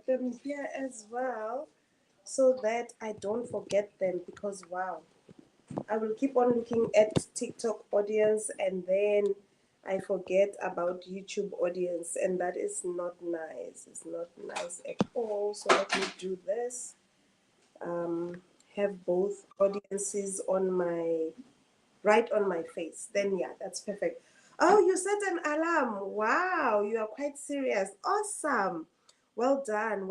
put them here as well so that I don't forget them, because wow, I will keep on looking at TikTok audience and then I forget about YouTube audience, and that is not nice. It's not nice at all. So let me do this. Um, have both audiences on my right on my face. Then yeah, that's perfect. Oh, you set an alarm. Wow, you are quite serious. Awesome. Well done,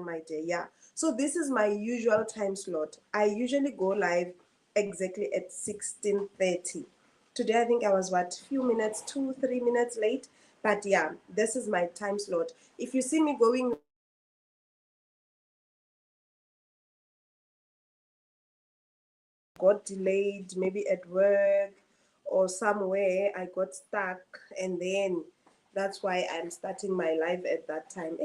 my dear. Yeah. So this is my usual time slot. I usually go live exactly at 16:30. Today I think I was what, few minutes, 2, 3 minutes late. But yeah, this is my time slot. If you see me going got delayed, maybe at work or somewhere I got stuck, and then that's why I'm starting my life at that time.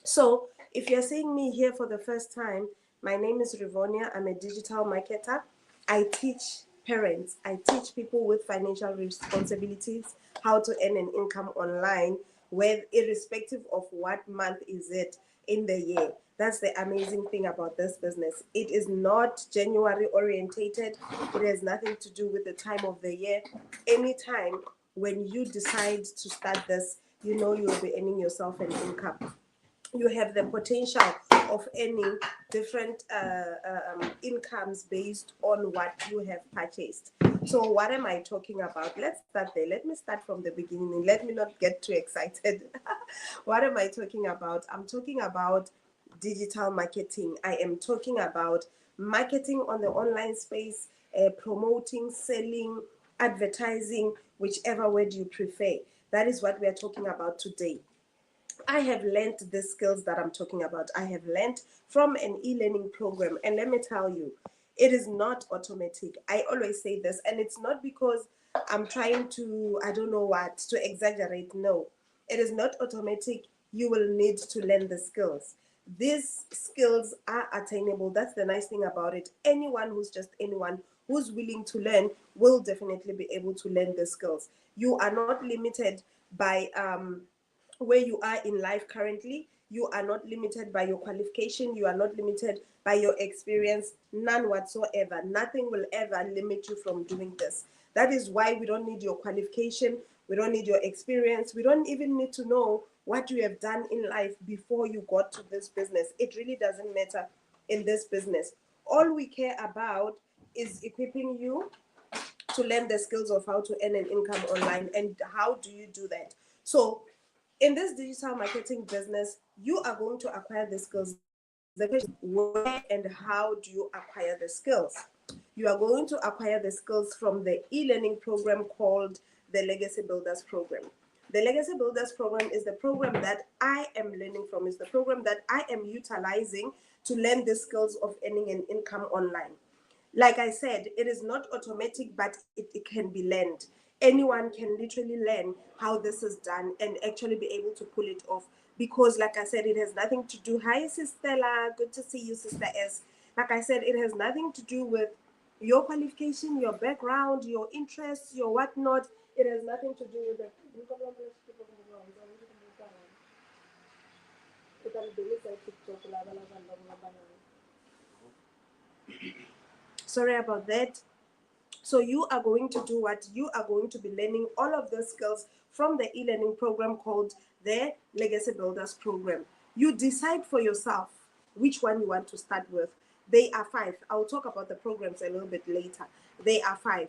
So, if you're seeing me here for the first time, my name is Rivonia. I'm a digital marketer. I teach parents, I teach people with financial responsibilities how to earn an income online, with irrespective of what month is it in the year. That's the amazing thing about this business. It is not January orientated. It has nothing to do with the time of the year. Anytime when you decide to start this, you know you'll be earning yourself an income. You have the potential of earning different incomes based on what you have purchased. So what am I talking about? Let's start there. Let me start from the beginning. Let me not get too excited. What am I talking about? I'm talking about digital marketing. I am talking about marketing on the online space, promoting, selling, advertising, whichever word you prefer. That is what we are talking about today. I have learned the skills that I'm talking about. I have learned from an e-learning program. And let me tell you, it is not automatic. I always say this, and it's not because I'm trying to, I don't know what, to exaggerate. No, it is not automatic. You will need to learn the skills. These skills are attainable. That's the nice thing about it. Anyone who's willing to learn will definitely be able to learn the skills. You are not limited by where you are in life currently. You are not limited by your qualification. You are not limited by your experience. None whatsoever. Nothing will ever limit you from doing this. That is why we don't need your qualification. We don't need your experience. We don't even need to know what you have done in life before you got to this business. It really doesn't matter in this business. All we care about is equipping you to learn the skills of how to earn an income online. And how do you do that? So in this digital marketing business, you are going to acquire the skills. The question is, where and how do you acquire the skills? You are going to acquire the skills from the e-learning program called the Legacy Builders Program. The Legacy Builders Program is the program that I am learning from, is the program that I am utilizing to learn the skills of earning an income online. Like I said, it is not automatic, but it can be learned. Anyone can literally learn how this is done and actually be able to pull it off. Because, like I said, it has nothing to do. Hi, Sister Stella. Good to see you, Sister S. Like I said, it has nothing to do with your qualification, your background, your interests, your whatnot. It has nothing to do with the. Sorry about that. So you are going to do what? You are going to be learning all of the skills from the e-learning program called the Legacy Builders Program. You decide for yourself which one you want to start with. They are 5. I'll talk about the programs a little bit later. They are 5.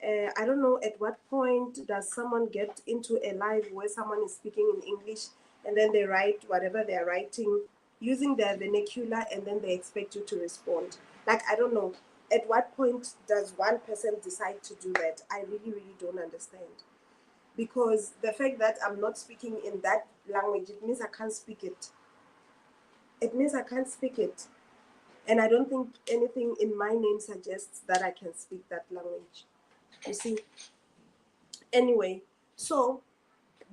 I don't know at what point does someone get into a live where someone is speaking in English and then they write whatever they're writing using their vernacular, and then they expect you to respond. Like, I don't know. At what point does one person decide to do that? I really, really don't understand. Because the fact that I'm not speaking in that language, it means I can't speak it. It means I can't speak it. And I don't think anything in my name suggests that I can speak that language. You see? Anyway, so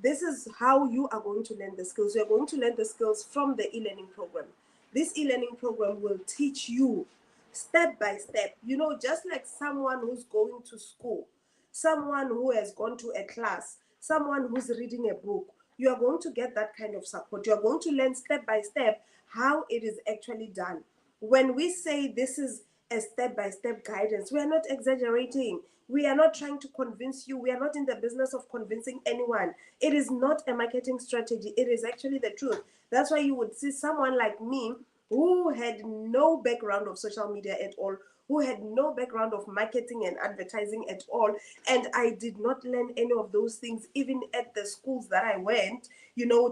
this is how you are going to learn the skills. You're going to learn the skills from the e-learning program. This e-learning program will teach you step by step, you know, just like someone who's going to school, someone who has gone to a class, someone who's reading a book. You are going to get that kind of support. You are going to learn step by step how it is actually done. When we say this is a step-by-step guidance, we are not exaggerating. We are not trying to convince you. We are not in the business of convincing anyone. It is not a marketing strategy. It is actually the truth. That's why you would see someone like me who had no background of social media at all, who had no background of marketing and advertising at all. And I did not learn any of those things, even at the schools that I went,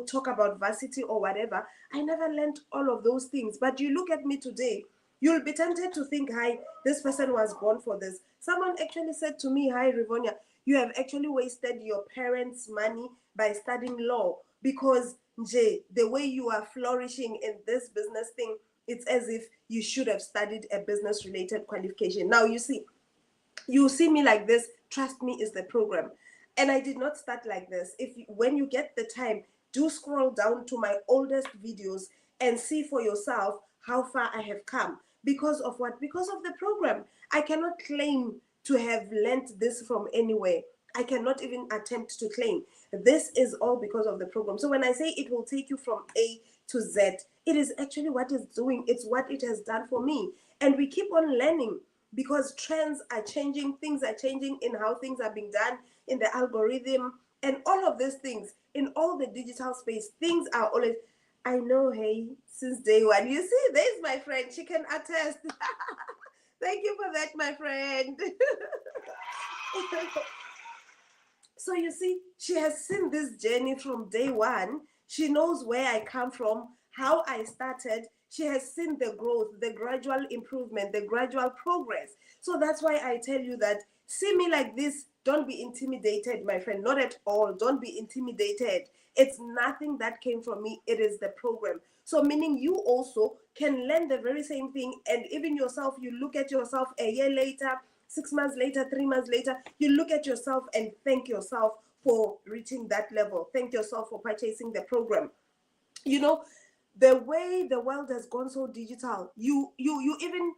talk about varsity or whatever. I never learned all of those things. But you look at me today, you'll be tempted to think, hi, this person was born for this. Someone actually said to me, hi, Rivonia, you have actually wasted your parents' money by studying law, because Jay, the way you are flourishing in this business thing, it's as if you should have studied a business related qualification. Now you see me like this. Trust me, is the program. And I did not start like this. When you get the time, do scroll down to my oldest videos and see for yourself how far I have come. Because of what? Because of the program. I cannot claim to have learned this from anywhere. I cannot even attempt to claim. This is all because of the program. So when I say it will take you from A to Z, it is actually what it's doing. It's what it has done for me. And we keep on learning, because trends are changing, things are changing in how things are being done, in the algorithm, and all of these things, in all the digital space, things are always, I know, hey, since day one. You see, there's my friend, she can attest. Thank you for that, my friend. So you see, she has seen this journey from day one. She knows where I come from, how I started. She has seen the growth, the gradual improvement, the gradual progress. So that's why I tell you that, see me like this, don't be intimidated, my friend. Not at all. Don't be intimidated. It's nothing that came from me. It is the program. So meaning you also can learn the very same thing, and even yourself, you look at yourself a year later, 6 months later, 3 months later, you look at yourself and thank yourself for reaching that level. Thank yourself for purchasing the program. The way the world has gone so digital, you even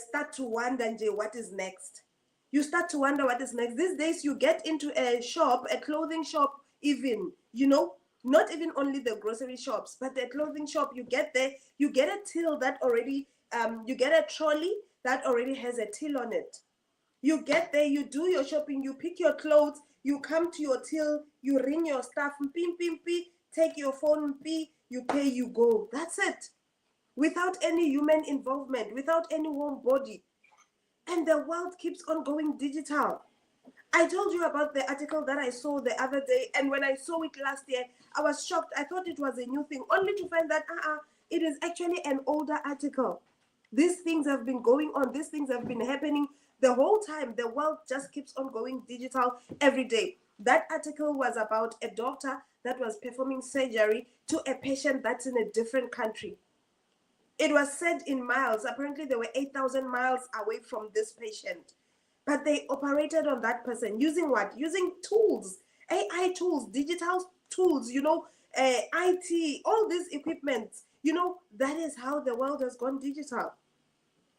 start to wonder, what is next? You start to wonder what is next. These days, you get into a shop, a clothing shop, even, not even only the grocery shops, but the clothing shop, you get there, you get a till that already, you get a trolley that already has a till on it. You get there, you do your shopping, you pick your clothes, you come to your till, you ring your stuff, pim, pim, pim, take your phone, you pay, you go. That's it. Without any human involvement, without any warm body. And the world keeps on going digital. I told you about the article that I saw the other day, and when I saw it last year, I was shocked. I thought it was a new thing, only to find that it is actually an older article. These things have been going on. These things have been happening the whole time. The world just keeps on going digital every day. That article was about a doctor that was performing surgery to a patient that's in a different country. It was said in miles. Apparently, they were 8,000 miles away from this patient. But they operated on that person using what? Using tools, AI tools, digital tools, IT, all these equipment. That is how the world has gone digital.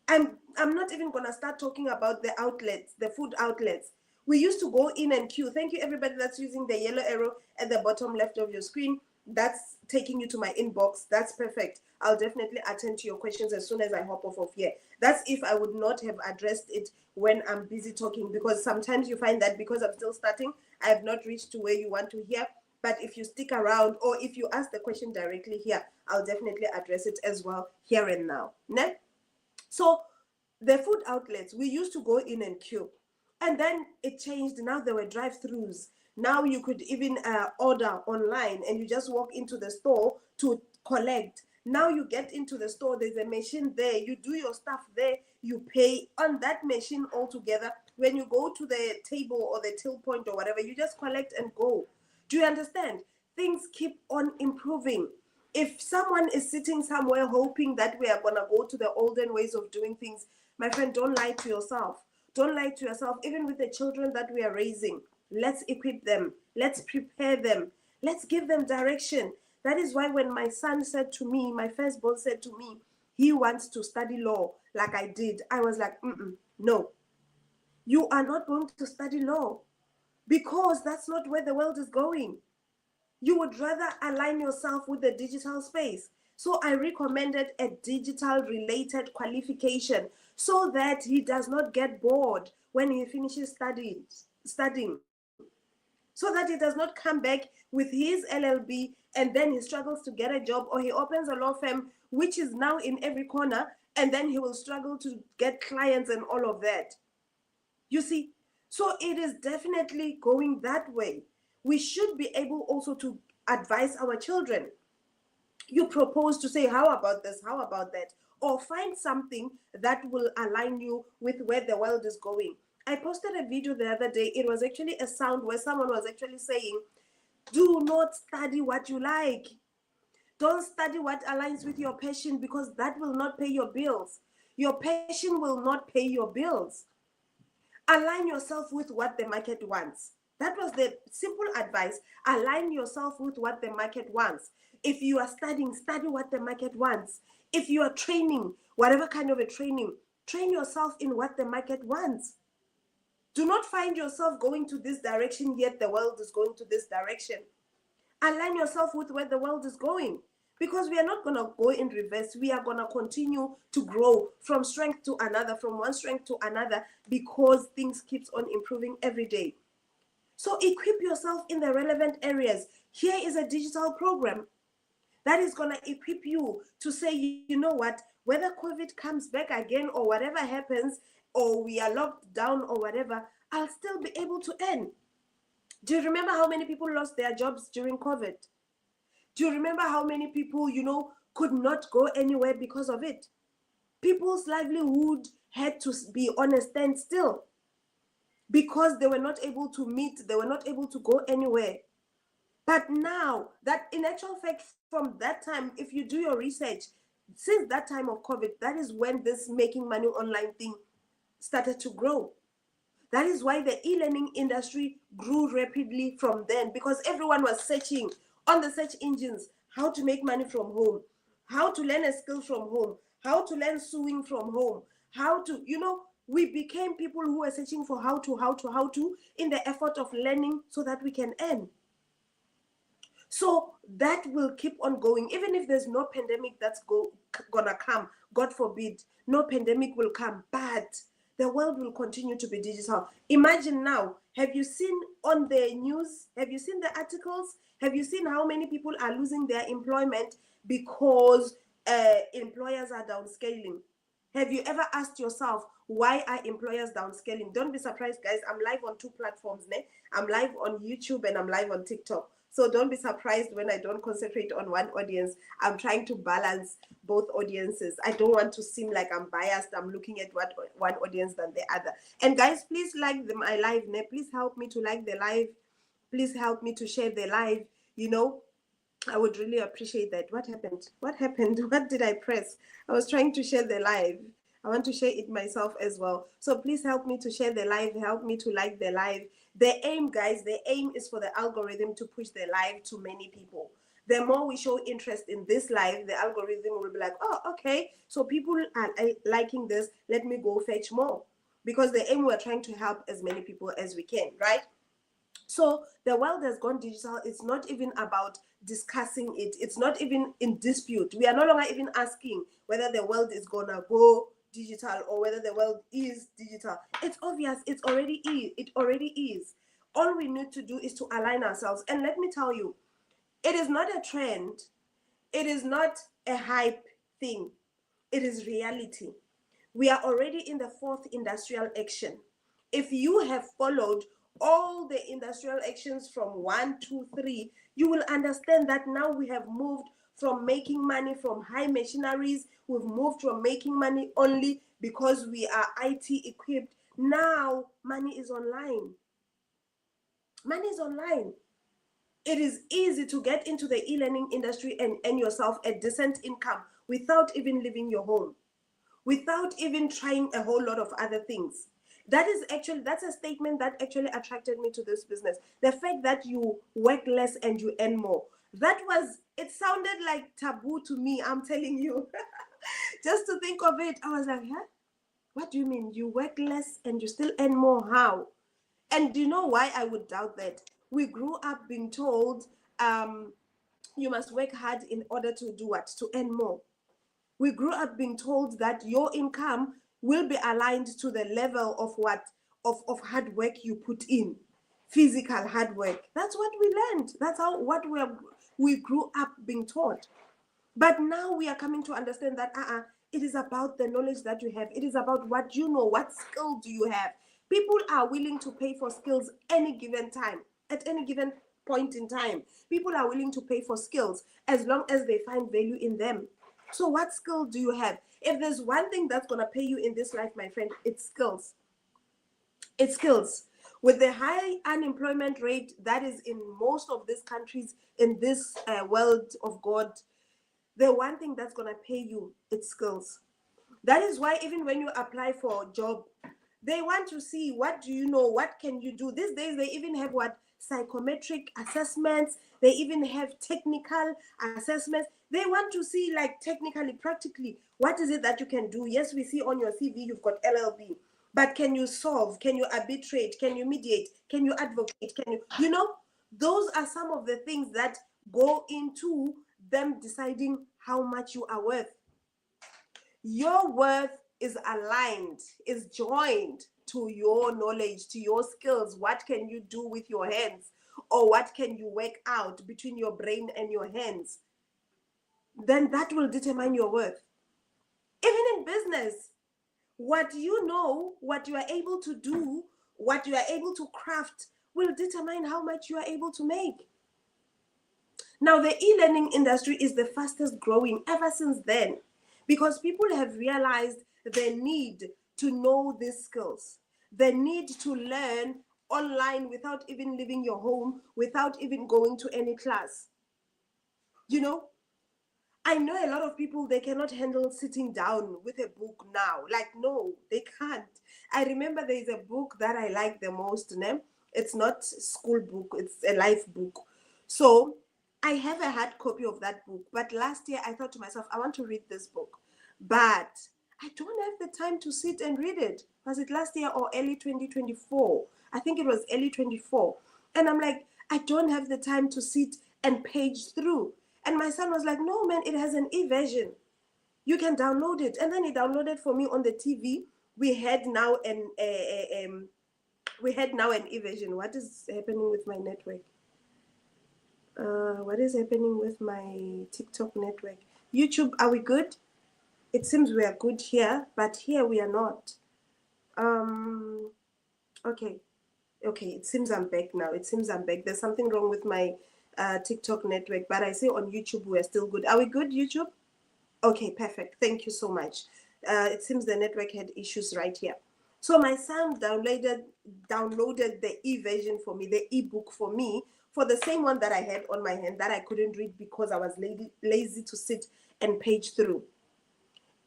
I'm not even going to start talking about the outlets, the food outlets. We used to go in and queue. Thank you, everybody that's using the yellow arrow at the bottom left of your screen. That's taking you to my inbox. That's perfect. I'll definitely attend to your questions as soon as I hop off of here. That's if I would not have addressed it when I'm busy talking, because sometimes you find that because I'm still starting, I have not reached to where you want to hear. But if you stick around, or if you ask the question directly here, I'll definitely address it as well here and now. Ne? So the food outlets, we used to go in and queue. And then it changed. Now there were drive-thrus. Now you could even order online, and you just walk into the store to collect. Now you get into the store, there's a machine there. You do your stuff there. You pay on that machine altogether. When you go to the table or the till point or whatever, you just collect and go. Do you understand? Things keep on improving. If someone is sitting somewhere hoping that we are going to go to the olden ways of doing things, my friend, don't lie to yourself. Don't lie to yourself. Even with the children that we are raising, let's equip them. Let's prepare them. Let's give them direction. That is why when my son said to me, my firstborn said to me, he wants to study law like I did, I was like, no, you are not going to study law. because that's not where the world is going. You would rather align yourself with the digital space. So I recommended a digital related qualification so that he does not get bored when he finishes studying. So that he does not come back with his LLB and then he struggles to get a job, or he opens a law firm which is now in every corner, and then he will struggle to get clients and all of that. You see, so it is definitely going that way. We should be able also to advise our children. You propose to say, how about this, how about that, or find something that will align you with where the world is going. I posted a video the other day. It was actually a sound where someone was actually saying, do not study what you like. Don't study what aligns with your passion, because that will not pay your bills. Your passion will not pay your bills. Align yourself with what the market wants. That was the simple advice. Align yourself with what the market wants. If you are studying, study what the market wants. If you are training, whatever kind of a training, train yourself in what the market wants. Do not find yourself going to this direction, yet the world is going to this direction. Align yourself with where the world is going, because we are not going to go in reverse. We are going to continue to grow from strength to another, from one strength to another, because things keeps on improving every day. So equip yourself in the relevant areas. Here is a digital program that is going to equip you to say, you know what, whether COVID comes back again or whatever happens, or we are locked down or whatever, I'll still be able to earn. Do you remember how many people lost their jobs during COVID? Do you remember how many people, could not go anywhere because of it? People's livelihood had to be on a standstill because they were not able to meet, they were not able to go anywhere. But now, that in actual fact, from that time, if you do your research, since that time of COVID, that is when this making money online thing started to grow. That is why the e-learning industry grew rapidly from then, because everyone was searching on the search engines how to make money from home, how to learn a skill from home, how to learn sewing from home, how to, we became people who were searching for how to in the effort of learning so that we can earn. So that will keep on going. Even if there's no pandemic that's gonna come, God forbid, no pandemic will come, but the world will continue to be digital. Imagine now, have you seen on the news, have you seen the articles? Have you seen how many people are losing their employment because employers are downscaling? Have you ever asked yourself, why are employers downscaling? Don't be surprised, guys. I'm live on 2 platforms. I'm live on YouTube and I'm live on TikTok. So don't be surprised when I don't concentrate on one audience. I'm trying to balance both audiences. I don't want to seem like I'm biased. I'm looking at one audience than the other. And guys, please like my live. Please help me to like the live. Please help me to share the live. I would really appreciate that. What happened? What did I press? I was trying to share the live. I want to share it myself as well. So please help me to share the live. Help me to like the live. The aim, guys, the aim is for the algorithm to push the live to many people. The more we show interest in this live, the algorithm will be like, oh, okay, so people are liking this. Let me go fetch more. Because the aim, we're trying to help as many people as we can, right? So the world has gone digital. It's not even about discussing it. It's not even in dispute. We are no longer even asking whether the world is gonna go digital or whether the world is digital. It's obvious. It already is. All we need to do is to align ourselves. And let me tell you, it is not a trend. It is not a hype thing. It is reality. We are already in the 4th industrial action. If you have followed all the industrial actions from 1, 2, 3, you will understand that now we have moved from making money from high machineries. We've moved from making money only because we are IT equipped. Now money is online. Money is online. It is easy to get into the e-learning industry and earn yourself a decent income without even leaving your home, without even trying a whole lot of other things. That's a statement that actually attracted me to this business. The fact that you work less and you earn more. It sounded like taboo to me, I'm telling you. Just to think of it, I was like, huh? What do you mean? You work less and you still earn more? How? And do you know why I would doubt that? We grew up being told, you must work hard in order to do what? To earn more. We grew up being told that your income will be aligned to the level of what? Of hard work you put in, physical hard work. That's what we learned. That's how what we grew up being taught. But now we are coming to understand that it is about the knowledge that you have. It is about what you know, what skill do you have. People are willing to pay for skills any given time, at any given point in time. People are willing to pay for skills as long as they find value in them. So what skill do you have? If there's one thing that's going to pay you in this life, my friend, it's skills. It's skills. With the high unemployment rate that is in most of these countries in this world of God, the one thing that's going to pay you, it's skills. That is why even when you apply for a job, they want to see what do you know, what can you do. These days they even have what? Psychometric assessments. They even have technical assessments. They want to see, like, technically, practically, what is it that you can do. Yes, we see on your CV you've got LLB, but can you solve? Can you arbitrate? Can you mediate? Can you advocate? Can you know, those are some of the things that go into them deciding how much you are worth. Your worth is aligned, is joined to your knowledge, to your skills. What can you do with your hands? Or what can you work out between your brain and your hands? Then that will determine your worth. Even in business, what you know, what you are able to do, what you are able to craft will determine how much you are able to make. Now, the e-learning industry is the fastest growing ever since then, because people have realized the need to know these skills, the need to learn online without even leaving your home, without even going to any class. You know, I know a lot of people, they cannot handle sitting down with a book now. Like, no, they can't. I remember there is a book that I like the most. It's not school book, it's a life book. So I have a hard copy of that book. But last year I thought to myself, I want to read this book. But I don't have the time to sit and read it. Was it last year or early 2024? I think it was early 24. And I'm like, I don't have the time to sit and page through. And my son was like, no, man, it has an e-version. You can download it. And then he downloaded for me on the TV. We had now an e-version. What is happening with my network? What is happening with my TikTok network? YouTube, are we good? It seems we are good here, but here we are not. Okay, it seems I'm back now. There's something wrong with my TikTok network, but I say on YouTube we're still good. Are we good, YouTube? Okay, perfect. Thank you so much. It seems the network had issues right here. So my son downloaded the e-version for me, the e-book for me, for the same one that I had on my hand that I couldn't read because I was lazy to sit and page through.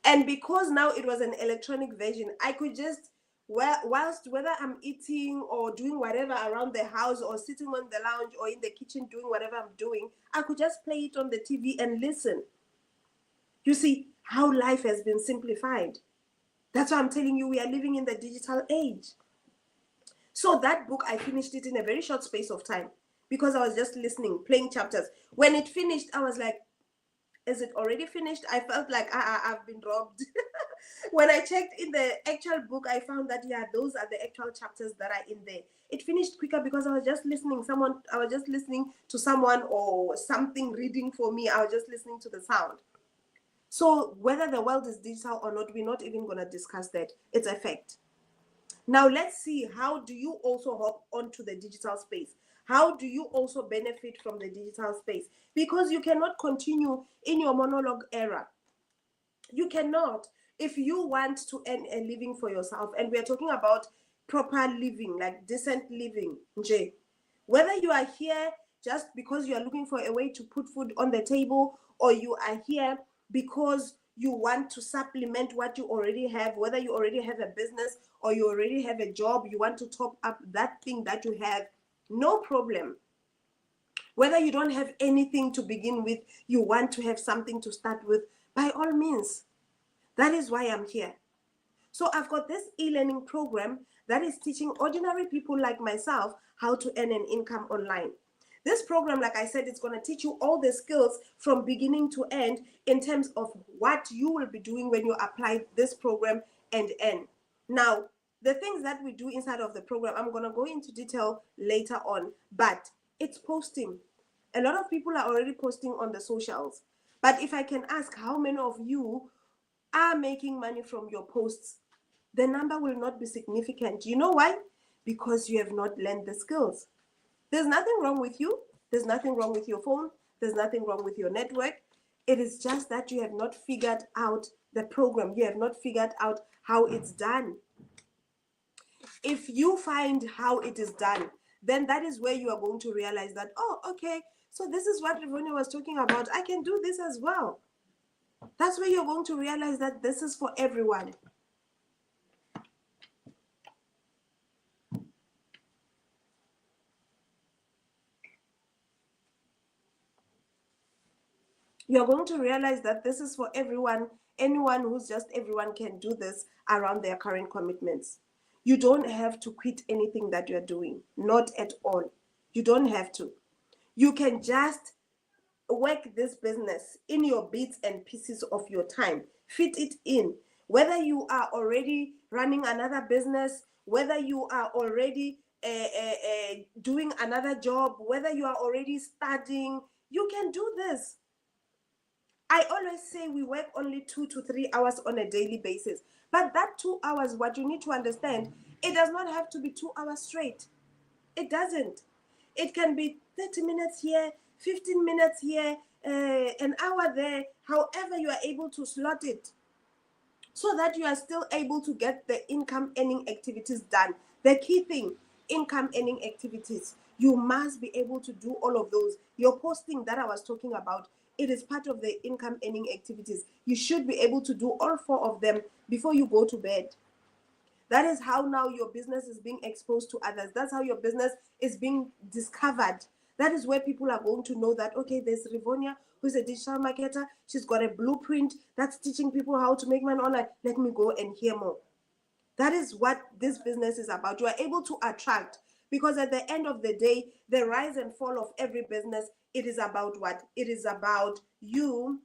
And because now it was an electronic version, I could just, whilst whether I'm eating or doing whatever around the house or sitting on the lounge or in the kitchen doing whatever I'm doing, I could just play it on the TV and listen. You see how life has been simplified. That's why I'm telling you, we are living in the digital age. So that book, I finished it in a very short space of time because I was just listening, playing chapters. When it finished, I was like, is it already finished? I felt like I've been robbed. When I checked in the actual book, I found that, yeah, those are the actual chapters that are in there. It finished quicker because I was just listening. I was just listening to someone or something reading for me. I was just listening to the sound. So whether the world is digital or not, we're not even going to discuss that. It's a fact. Now let's see, how do you also hop onto the digital space? How do you also benefit from the digital space? Because you cannot continue in your monologue era. You cannot. If you want to earn a living for yourself, and we are talking about proper living, like decent living, Nje, whether you are here just because you are looking for a way to put food on the table, or you are here because you want to supplement what you already have, whether you already have a business or you already have a job, you want to top up that thing that you have, no problem. Whether you don't have anything to begin with, you want to have something to start with, by all means. That is why I'm here. So I've got this e-learning program that is teaching ordinary people like myself how to earn an income online. This program, like I said, it's going to teach you all the skills from beginning to end in terms of what you will be doing when you apply this program and earn. Now, the things that we do inside of the program, I'm going to go into detail later on, but it's posting. A lot of people are already posting on the socials. But if I can ask how many of you are making money from your posts, the number will not be significant. You know why? Because you have not learned the skills. There's nothing wrong with you. There's nothing wrong with your phone. There's nothing wrong with your network. It is just that you have not figured out the program. You have not figured out how it's done. If you find how it is done, then that is where you are going to realize that, oh, okay, so this is what Rivonia was talking about. I can do this as well. That's where you're going to realize that this is for everyone. You're going to realize that this is for everyone. Anyone who's just everyone can do this around their current commitments. You don't have to quit anything that you're doing. Not at all. You don't have to. You can just work this business in your bits and pieces of your time. Fit it in. Whether you are already running another business, whether you are already doing another job, whether you are already studying, you can do this. I always say we work only 2 to 3 hours on a daily basis. But that 2 hours, what you need to understand, it does not have to be 2 hours straight. It doesn't. It can be 30 minutes here, 15 minutes here, an hour there, however you are able to slot it, so that you are still able to get the income earning activities done. The key thing, income earning activities. You must be able to do all of those. Your posting that I was talking about, it is part of the income earning activities. You should be able to do all 4 of them before you go to bed. That is how now your business is being exposed to others. That's how your business is being discovered. That is where people are going to know that, okay, there's Rivonia, who's a digital marketer. She's got a blueprint that's teaching people how to make money online. Let me go and hear more. That is what this business is about. You are able to attract, because at the end of the day, the rise and fall of every business, it is about what? It is about you.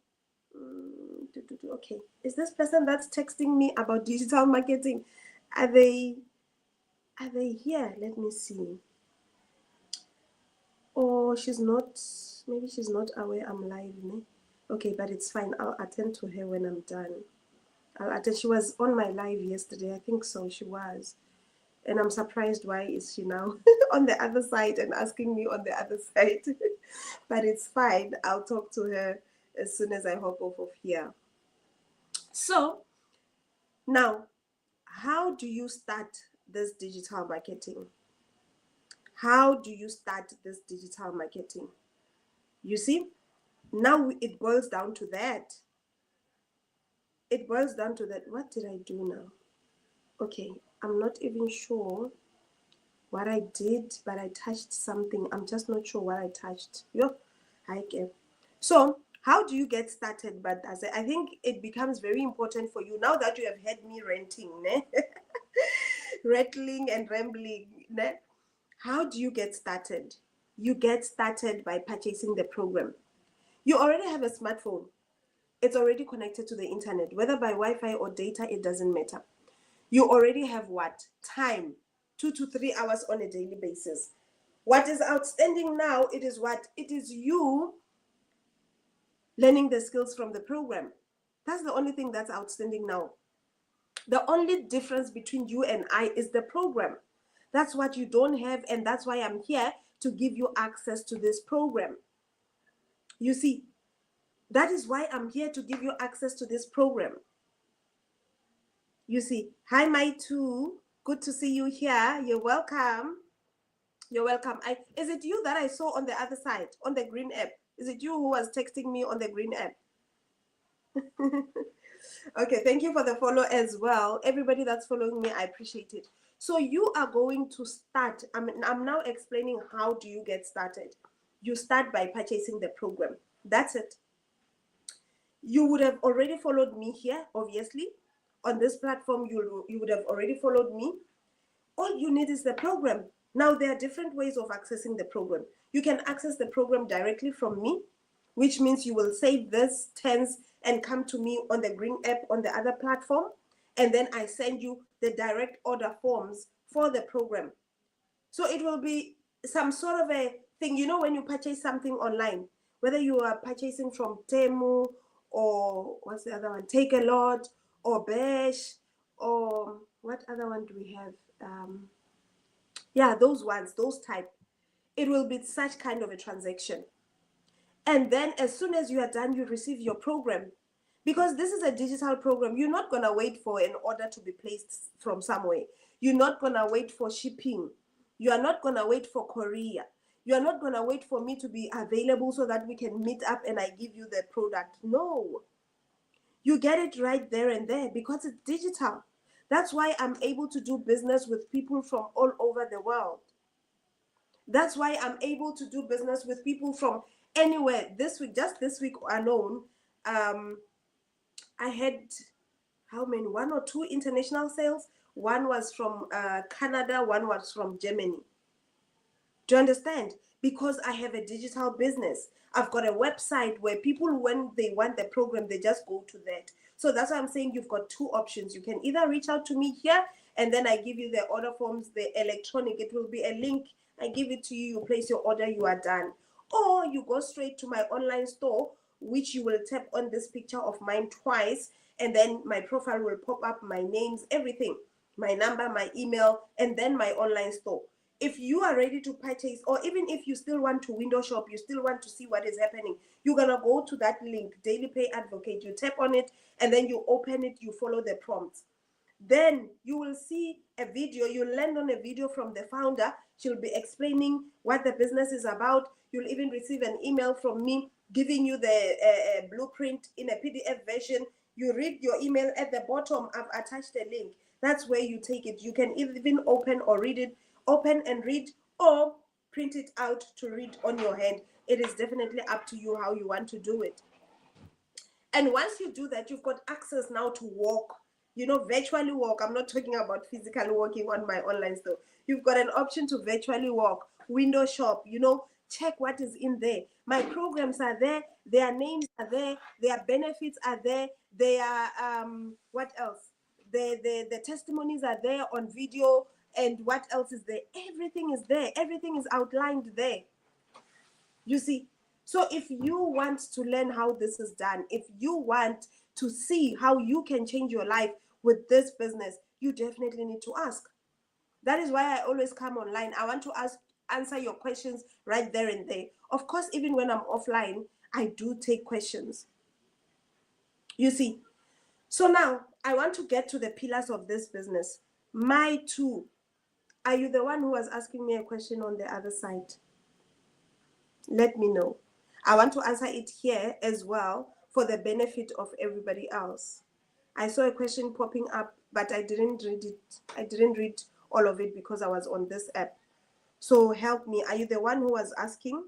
Okay, is this person that's texting me about digital marketing, are they here? Let me see. Oh, she's not, maybe she's not aware I'm live, ne? Okay, but it's fine. I'll attend to her when I'm done. I'll attend. She was on my live yesterday. I think so, she was. And I'm surprised why is she now on the other side and asking me on the other side. But it's fine. I'll talk to her as soon as I hop off of here. So now, how do you start this digital marketing? How do you start this digital marketing? You see, now it boils down to that. It boils down to that. What did I do now? Okay, I'm not even sure what I did, but I touched something. I'm just not sure what I touched. Yo, okay. So how do you get started? But as I think it becomes very important for you now that you have heard me ranting, ne? Rattling and rambling. Ne? How do you get started? You get started by purchasing the program. You already have a smartphone. It's already connected to the internet, whether by Wi-Fi or data, it doesn't matter. You already have what? Time, 2 to 3 hours on a daily basis. What is outstanding now, it is what? It is you learning the skills from the program. That's the only thing that's outstanding now. The only difference between you and I is the program. That's what you don't have, and that's why I'm here to give you access to this program. You see, that is why I'm here to give you access to this program. You see, hi, Maitu. Good to see you here. You're welcome. You're welcome. Is it you that I saw on the other side, on the green app? Is it you who was texting me on the green app? Okay, thank you for the follow as well. Everybody that's following me, I appreciate it. So you are going to start. I'm now explaining how do you get started. You start by purchasing the program. That's it. You would have already followed me here, obviously. On this platform, you would have already followed me. All you need is the program. Now, there are different ways of accessing the program. You can access the program directly from me, which means you will save this tens and come to me on the Green app on the other platform. And then I send you the direct order forms for the program. So it will be some sort of a thing, you know, when you purchase something online, whether you are purchasing from Temu or what's the other one, Take a Lot or Bash, or what other one do we have? Yeah, those ones, those type. It will be such kind of a transaction. And then as soon as you are done, you receive your program. Because this is a digital program, you're not going to wait for an order to be placed from somewhere. You're not going to wait for shipping. You are not going to wait for courier. You are not going to wait for me to be available so that we can meet up and I give you the product. No. You get it right there and there because it's digital. That's why I'm able to do business with people from all over the world. That's why I'm able to do business with people from anywhere. This week, just this week alone, I had how many? One or two international sales. One was from Canada, one was from Germany. Do you understand? Because I have a digital business. I've got a website where people, when they want the program, they just go to that. So that's why I'm saying you've got two options. You can either reach out to me here and then I give you the order forms, the electronic. It will be a link. I give it to you. You place your order. You are done. Or you go straight to my online store, which you will tap on this picture of mine twice. And then my profile will pop up, my names, everything, my number, my email, and then my online store. If you are ready to purchase, or even if you still want to window shop, you still want to see what is happening, you're going to go to that link, Daily Pay Advocate. You tap on it and then you open it, you follow the prompts. Then you will see a video, you'll land on a video from the founder. She'll be explaining what the business is about. You'll even receive an email from me giving you the blueprint in a PDF version. You read your email at the bottom. I've attached a link. That's where you take it. You can even open or read it, open and read, or print it out to read on your hand. It is definitely up to you how you want to do it. And once you do that, you've got access now to walk, you know, virtually walk. I'm not talking about physically walking on my online store. You've got an option to virtually walk, window shop, you know, check what is in there. My programs are there, their names are there, their benefits are there, their what else? The testimonies are there on video, and what else is there? Everything is there, everything is outlined there. You see, so if you want to learn how this is done, if you want to see how you can change your life with this business, you definitely need to ask. That is why I always come online. I want to answer your questions right there and there. Of course, even when I'm offline, I do take questions. You see, so now I want to get to the pillars of this business. My two. Are you the one who was asking me a question on the other side? Let me know. I want to answer it here as well for the benefit of everybody else. I saw a question popping up, but I didn't read it. I didn't read all of it because I was on this app. So help me. Are you the one who was asking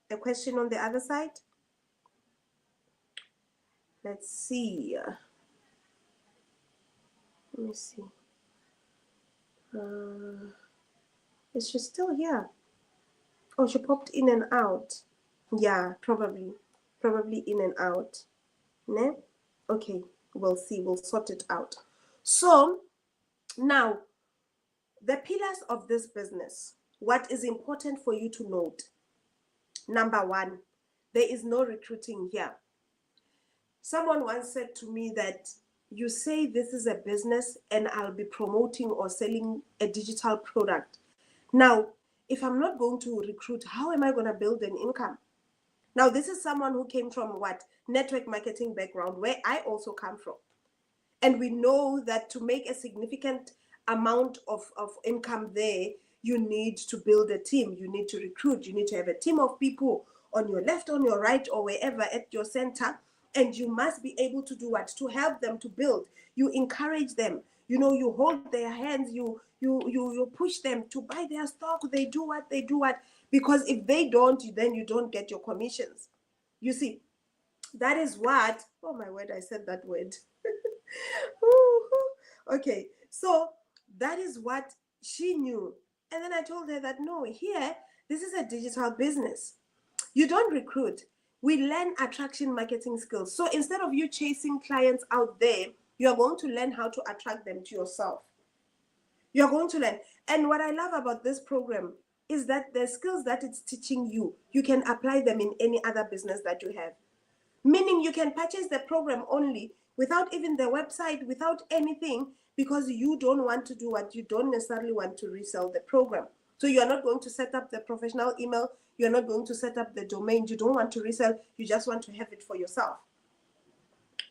a question on the other side? Let's see. Let me see. Is she still here? Oh, she popped in and out. Yeah, probably in and out. Ne? Okay, we'll see. We'll sort it out. So now, the pillars of this business. What is important for you to note? Number one, there is no recruiting here. Someone once said to me that you say this is a business and I'll be promoting or selling a digital product. Now, if I'm not going to recruit, how am I going to build an income? Now, this is someone who came from what? Network marketing background, where I also come from. And we know that to make a significant amount of income there, you need to build a team. You need to recruit. You need to have a team of people on your left, on your right, or wherever at your center. And you must be able to do what? To help them to build. You encourage them. You know, you hold their hands. You push them to buy their stock. They do what they do what. Because if they don't, then you don't get your commissions. You see, that is what, oh my word, I said that word. Okay, so that is what she knew. And then I told her that no, here, this is a digital business. You don't recruit. We learn attraction marketing skills. So instead of you chasing clients out there, you're going to learn how to attract them to yourself. You're going to learn. And what I love about this program is that the skills that it's teaching you, you can apply them in any other business that you have. Meaning you can purchase the program only without even the website, without anything, because you don't want to do what you don't necessarily want to resell the program. So you're not going to set up the professional email. You're not going to set up the domain. You don't want to resell. You just want to have it for yourself.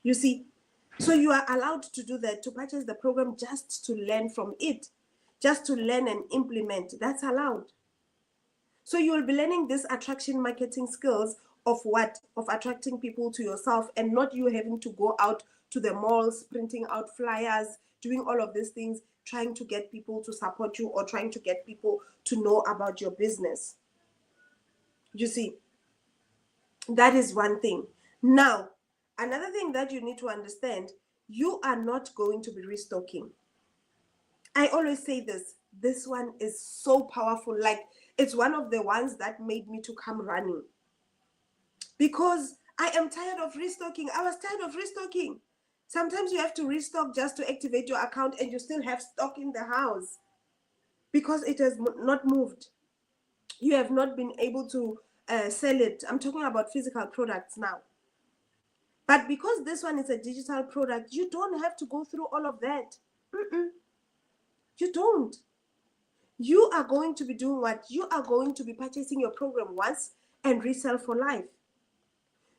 You see? So you are allowed to do that, to purchase the program just to learn from it, just to learn and implement. That's allowed. So you will be learning this attraction marketing skills of what? Of attracting people to yourself, and not you having to go out to the malls, printing out flyers, doing all of these things, trying to get people to support you or trying to get people to know about your business. You see, that is one thing. Now, another thing that you need to understand, you are not going to be restocking. I always say this one is so powerful. Like, it's one of the ones that made me to come running, because I am tired of restocking. I was tired of restocking. Sometimes you have to restock just to activate your account, and you still have stock in the house because it has not moved. You have not been able to sell it. I'm talking about physical products now. But because this one is a digital product, you don't have to go through all of that. You don't. You are going to be doing what? You are going to be purchasing your program once and resell for life.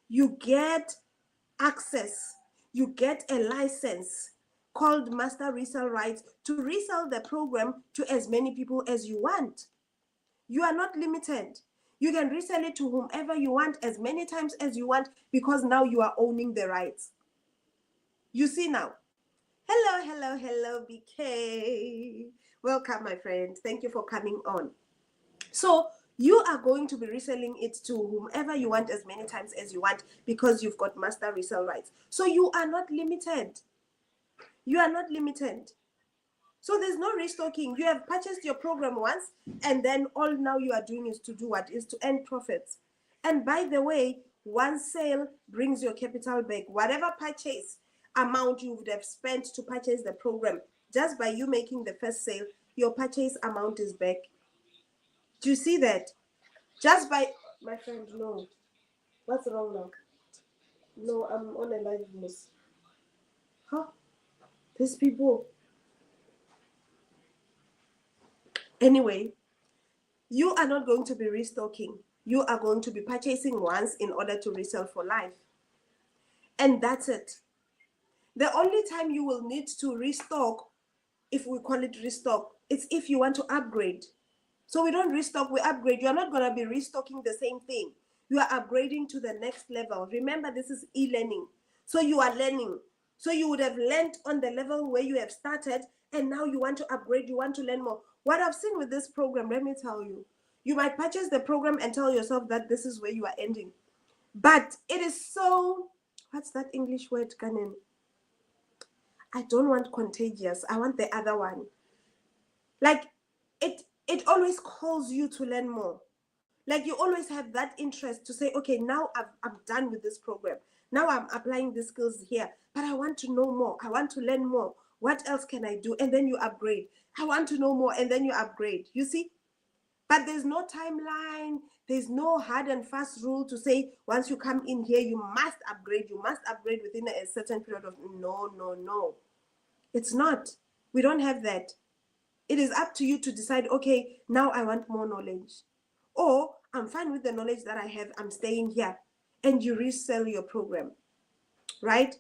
You get access, you get a license called Master Resell Rights to resell the program to as many people as you want. You are not limited. You can resell it to whomever you want, as many times as you want, because now you are owning the rights. You see now. Hello, BK. Welcome, my friend. Thank you for coming on. So you are going to be reselling it to whomever you want, as many times as you want, because you've got master resale rights. So you are not limited. You are not limited. So there's no restocking. You have purchased your program once, and then all now you are doing is to do what? Is to earn profits. And by the way, one sale brings your capital back. Whatever purchase amount you would have spent to purchase the program, just by you making the first sale, your purchase amount is back. Do you see that? Just by, my friend, no. What's wrong now? No, I'm on a live news. Huh? These people. Anyway, you are not going to be restocking. You are going to be purchasing once in order to resell for life. And that's it. The only time you will need to restock, if we call it restock, it's if you want to upgrade. So we don't restock, we upgrade. You're not going to be restocking the same thing. You are upgrading to the next level. Remember, this is e-learning. So you are learning. So you would have learned on the level where you have started, and now you want to upgrade, you want to learn more. What I've seen with this program, let me tell you, you might purchase the program and tell yourself that this is where you are ending. But it is so, what's that English word, Kanen? I don't want contagious. I want the other one. Like, it always calls you to learn more. Like, you always have that interest to say, okay, now I'm done with this program. Now I'm applying the skills here, but I want to know more. I want to learn more. What else can I do? And then you upgrade. I want to know more, and then you upgrade. You see? But there's no timeline. There's no hard and fast rule to say, once you come in here, you must upgrade. You must upgrade within a certain period of, no. It's not. We don't have that. It is up to you to decide, okay, now I want more knowledge. Or I'm fine with the knowledge that I have, I'm staying here. And you resell your program, right?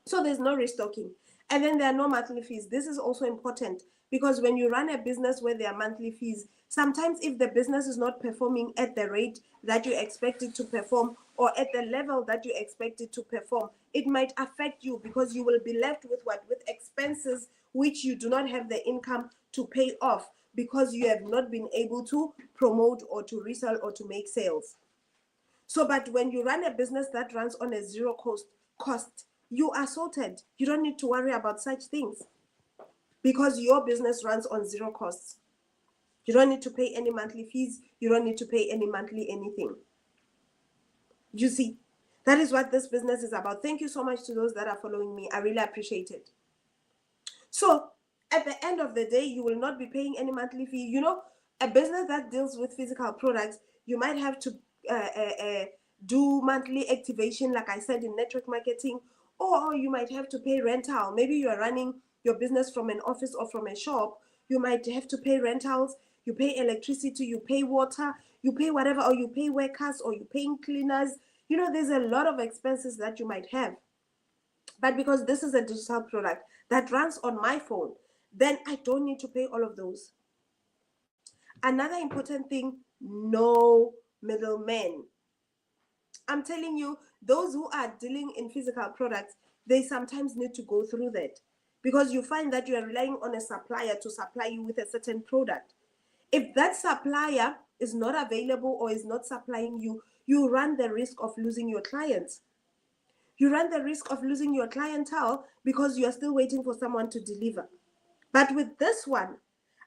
So there's no restocking. And then there are no monthly fees. This is also important, because when you run a business where there are monthly fees, sometimes if the business is not performing at the rate that you expect it to perform, or at the level that you expect it to perform, it might affect you, because you will be left with what? With expenses which you do not have the income to pay off, because you have not been able to promote or to resell or to make sales. So, but when you run a business that runs on a zero cost, you are sorted. You don't need to worry about such things, because your business runs on zero costs. You don't need to pay any monthly fees. You don't need to pay any monthly anything. You see, that is what this business is about. Thank you so much to those that are following me. I really appreciate it. So at the end of the day, you will not be paying any monthly fee. You know, a business that deals with physical products, you might have to do monthly activation, like I said, in network marketing, or you might have to pay rental. Maybe you are running your business from an office or from a shop. You might have to pay rentals. You pay electricity, you pay water, you pay whatever, or you pay workers, or you pay cleaners. You know, there's a lot of expenses that you might have. But because this is a digital product that runs on my phone, then I don't need to pay all of those. Another important thing, no middlemen. I'm telling you, those who are dealing in physical products, they sometimes need to go through that, because you find that you are relying on a supplier to supply you with a certain product. If that supplier is not available or is not supplying you, you run the risk of losing your clients. You run the risk of losing your clientele because you are still waiting for someone to deliver. But with this one,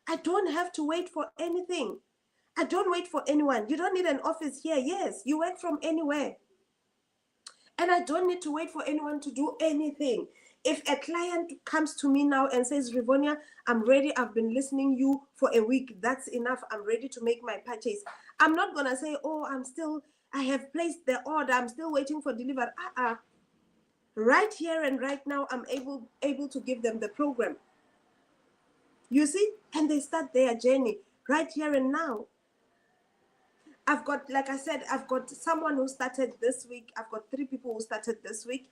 I don't have to wait for anything. I don't wait for anyone. You don't need an office here. Yes, you work from anywhere. And I don't need to wait for anyone to do anything. If a client comes to me now and says, Rivonia, I'm ready, I've been listening you for a week, that's enough, I'm ready to make my purchase. I'm not gonna say, oh, I have placed the order, I'm still waiting for delivery. Right here and right now, I'm able to give them the program. You see? And they start their journey right here and now. I've got, like I said, I've got someone who started this week. I've got 3 people who started this week.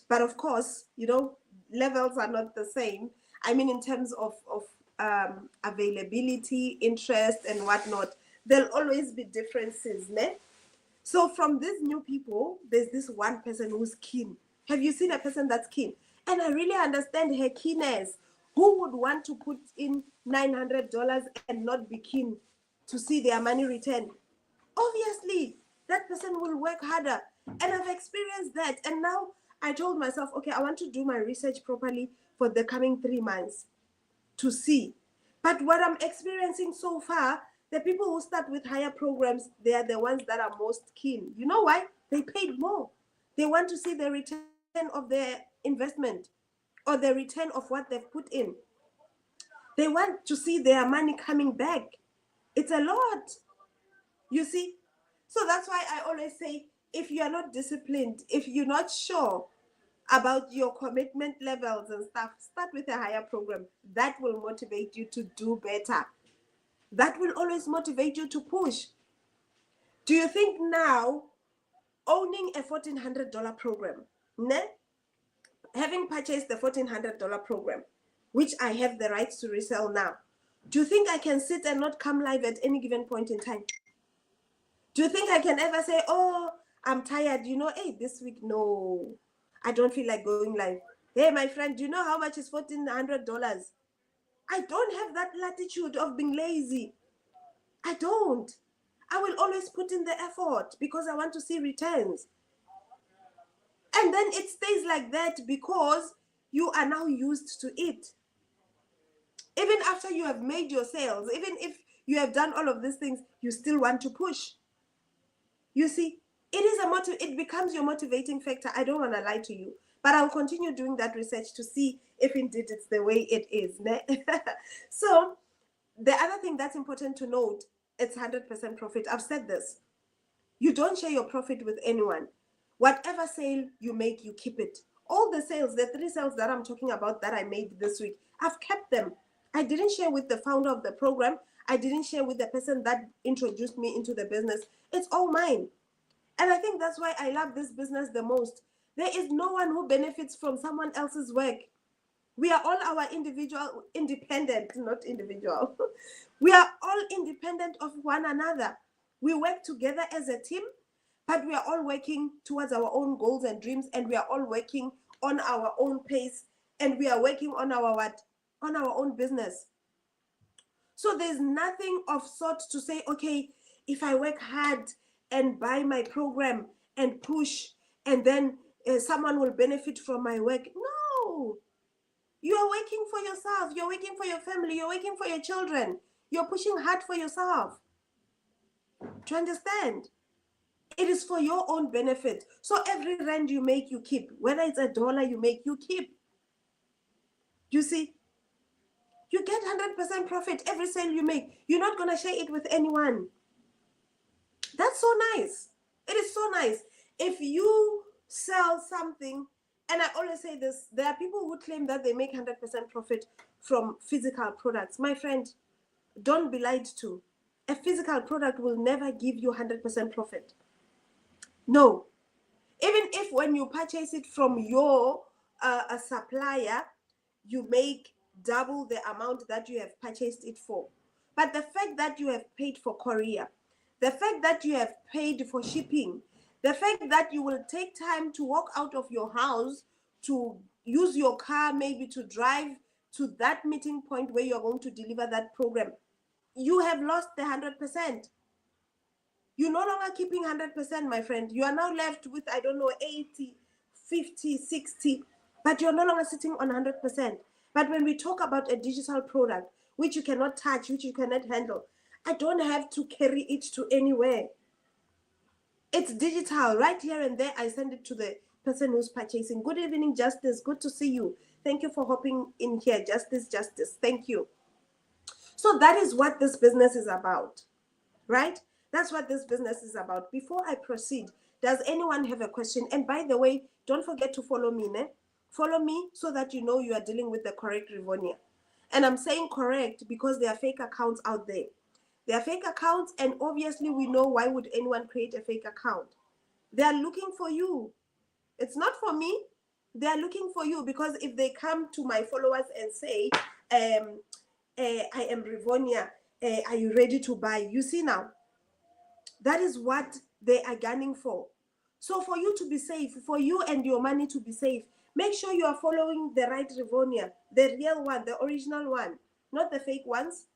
But of course, you know, levels are not the same. I mean, in terms of availability, interest, and whatnot, there'll always be differences, ne? So from these new people, there's this one person who's keen. Have you seen a person that's keen? And I really understand her keenness. Who would want to put in $900 and not be keen to see their money returned? Obviously, that person will work harder. And I've experienced that. And now I told myself, okay, I want to do my research properly for the coming 3 months to see. But what I'm experiencing so far, the people who start with higher programs, they are the ones that are most keen. You know why? They paid more. They want to see the return of their investment or the return of what they've put in. They want to see their money coming back. It's a lot. You see? So that's why I always say, if you are not disciplined, if you're not sure about your commitment levels and stuff, start with a higher program. That will motivate you to do better. That will always motivate you to push. Do you think now, owning a $1,400 program, ne? Having purchased the $1,400 program, which I have the rights to resell now, do you think I can sit and not come live at any given point in time? Do you think I can ever say, oh, I'm tired, you know, hey, this week, no, I don't feel like going live. Hey, my friend, do you know how much is $1,400? I don't have that latitude of being lazy. I don't. I will always put in the effort because I want to see returns. And then it stays like that because you are now used to it. Even after you have made your sales, even if you have done all of these things, you still want to push. You see, it becomes your motivating factor. I don't want to lie to you, but I'll continue doing that research to see if indeed it's the way it is. So the other thing that's important to note, it's 100% profit. I've said this. You don't share your profit with anyone. Whatever sale you make, you keep it. All the sales, the 3 sales that I'm talking about that I made this week, I've kept them. I didn't share with the founder of the program. I didn't share with the person that introduced me into the business. It's all mine. And I think that's why I love this business the most. There is no one who benefits from someone else's work. We are all independent, not individual. We are all independent of one another. We work together as a team, but we are all working towards our own goals and dreams, and we are all working on our own pace, and we are working on our what? On our own business. So there's nothing of sort to say, okay, if I work hard and buy my program and push, and then someone will benefit from my work. No. You are working for yourself. You're working for your family. You're working for your children. You're pushing hard for yourself. Do you understand? It is for your own benefit. So every rand you make, you keep. Whether it's $1 you make, you keep. You see? You get 100% profit every sale you make. You're not going to share it with anyone. That's so nice. It is so nice. If you sell something, and I always say this, there are people who claim that they make 100% profit from physical products. My friend, don't be lied to. A physical product will never give you 100% profit. No. Even if when you purchase it from your a supplier, you make double the amount that you have purchased it for. But the fact that you have paid for courier, the fact that you have paid for shipping, the fact that you will take time to walk out of your house to use your car maybe to drive to that meeting point where you're going to deliver that program, you have lost the 100%. You're no longer keeping 100%, my friend. You are now left with, I don't know, 80, 50, 60, but you're no longer sitting on 100%. But when we talk about a digital product, which you cannot touch, which you cannot handle, I don't have to carry it to anywhere. It's digital. Right here and there, I send it to the person who's purchasing. Good evening, Justice. Good to see you. Thank you for hopping in here. Justice. Thank you. So that is what this business is about, right? That's what this business is about. Before I proceed, does anyone have a question? And by the way, don't forget to follow me. Follow me so that you know you are dealing with the correct Rivonia. And I'm saying correct because there are fake accounts out there. There are fake accounts, and obviously we know why would anyone create a fake account. They are looking for you. It's not for me. They are looking for you because if they come to my followers and say, I am Rivonia, are you ready to buy? You see now, that is what they are gunning for. So for you to be safe, for you and your money to be safe, make sure you are following the right Rivonia, the real one, the original one, not the fake ones.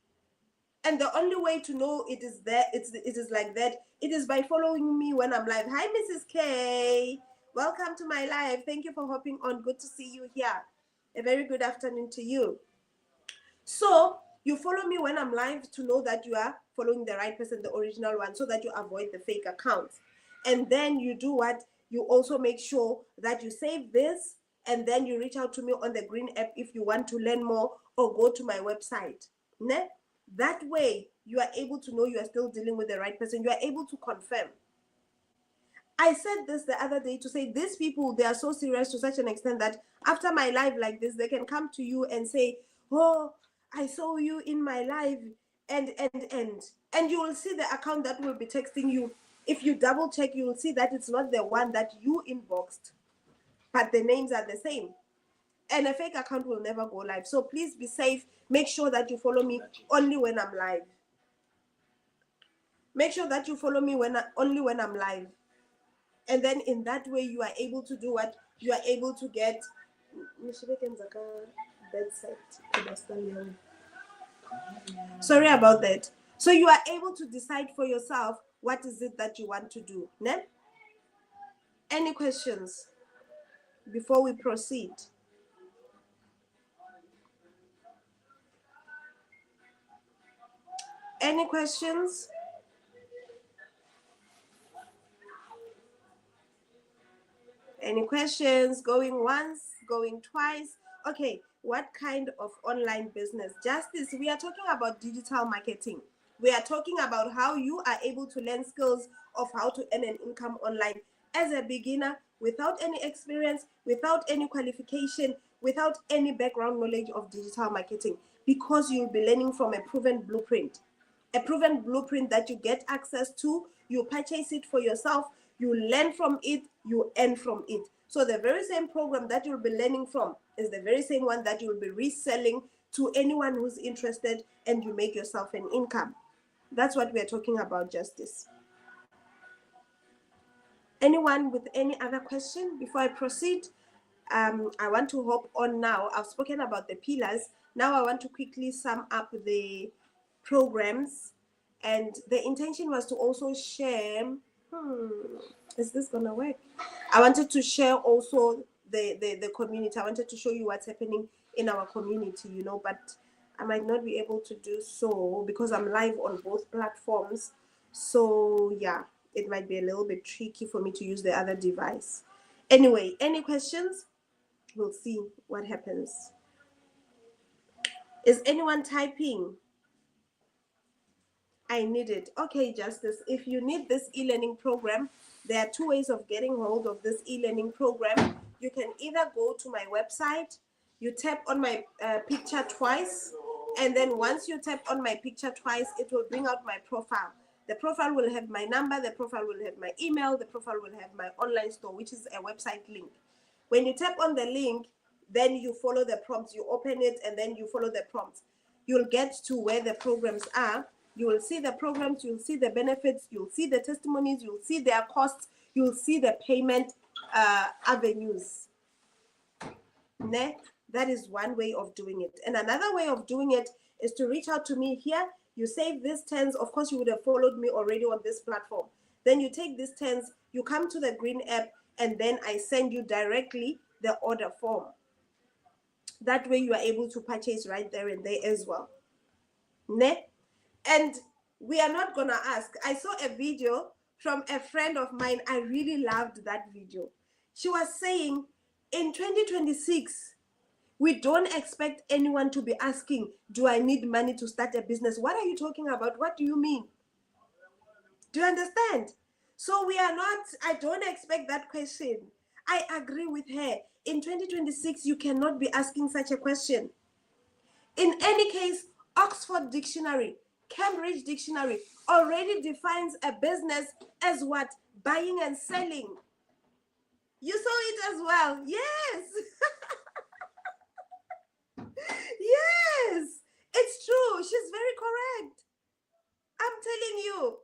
And the only way to know it is there, it is like that, it is by following me when I'm live. Hi, Mrs. K. Welcome to my live. Thank you for hopping on. Good to see you here. A very good afternoon to you. So you follow me when I'm live to know that you are following the right person, the original one, so that you avoid the fake accounts. And then you do what? You also make sure that you save this, and then you reach out to me on the green app if you want to learn more, or go to my website. Ne? That way, you are able to know you are still dealing with the right person. You are able to confirm. I said this the other day to say these people, they are so serious to such an extent that after my live like this, they can come to you and say, oh, I saw you in my live, and you will see the account that will be texting you. If you double check, you will see that it's not the one that you inboxed, but the names are the same. And a fake account will never go live. So please be safe. Make sure that you follow me only when I'm live. Make sure that you follow me only when I'm live. And then in that way, you are able to do what? You are able to get... Sorry about that. So you are able to decide for yourself what is it that you want to do. Ne? Any questions before we proceed? Any questions? Any questions? Going once, going twice? Okay, what kind of online business? Justice, we are talking about digital marketing. We are talking about how you are able to learn skills of how to earn an income online as a beginner, without any experience, without any qualification, without any background knowledge of digital marketing, because you'll be learning from a proven blueprint. A proven blueprint that you get access to, you purchase it for yourself, you learn from it, you earn from it. So the very same program that you'll be learning from is the very same one that you'll be reselling to anyone who's interested, and you make yourself an income. That's what we're talking about, Justice. Anyone with any other question before I proceed? I want to hop on now. I've spoken about the pillars. Now I want to quickly sum up the programs, and the intention was to also share... is this gonna work? I wanted to share also the community. I wanted to show you what's happening in our community, you know, but I might not be able to do so because I'm live on both platforms. So yeah, it might be a little bit tricky for me to use the other device. Anyway, any questions? We'll see what happens. Is anyone typing? I need it. Okay, Justice, if you need this e-learning program, there are two ways of getting hold of this e-learning program. You can either go to my website, you tap on my picture twice, and then once you tap on my picture twice, it will bring out my profile. The profile will have my number, the profile will have my email, the profile will have my online store, which is a website link. When you tap on the link, then you follow the prompts, you open it, and then you follow the prompts. You'll get to where the programs are. You will see the programs, you'll see the benefits, you'll see the testimonies, you'll see their costs, you'll see the payment avenues. Ne? That is one way of doing it. And another way of doing it is to reach out to me here. You save these 10s. Of course, you would have followed me already on this platform. Then you take these 10s, you come to the green app, and then I send you directly the order form. That way you are able to purchase right there and there as well. Ne? And we are not gonna ask. I saw a video from a friend of mine. I really loved that video. She was saying in 2026, we don't expect anyone to be asking, do I need money to start a business? What are you talking about? What do you mean? Do you understand? So we are not, I don't expect that question. I agree with her. In 2026, you cannot be asking such a question. In any case, Oxford Dictionary, Cambridge Dictionary already defines a business as what? Buying and selling. You saw it as well. Yes. Yes. It's true. She's very correct. I'm telling you.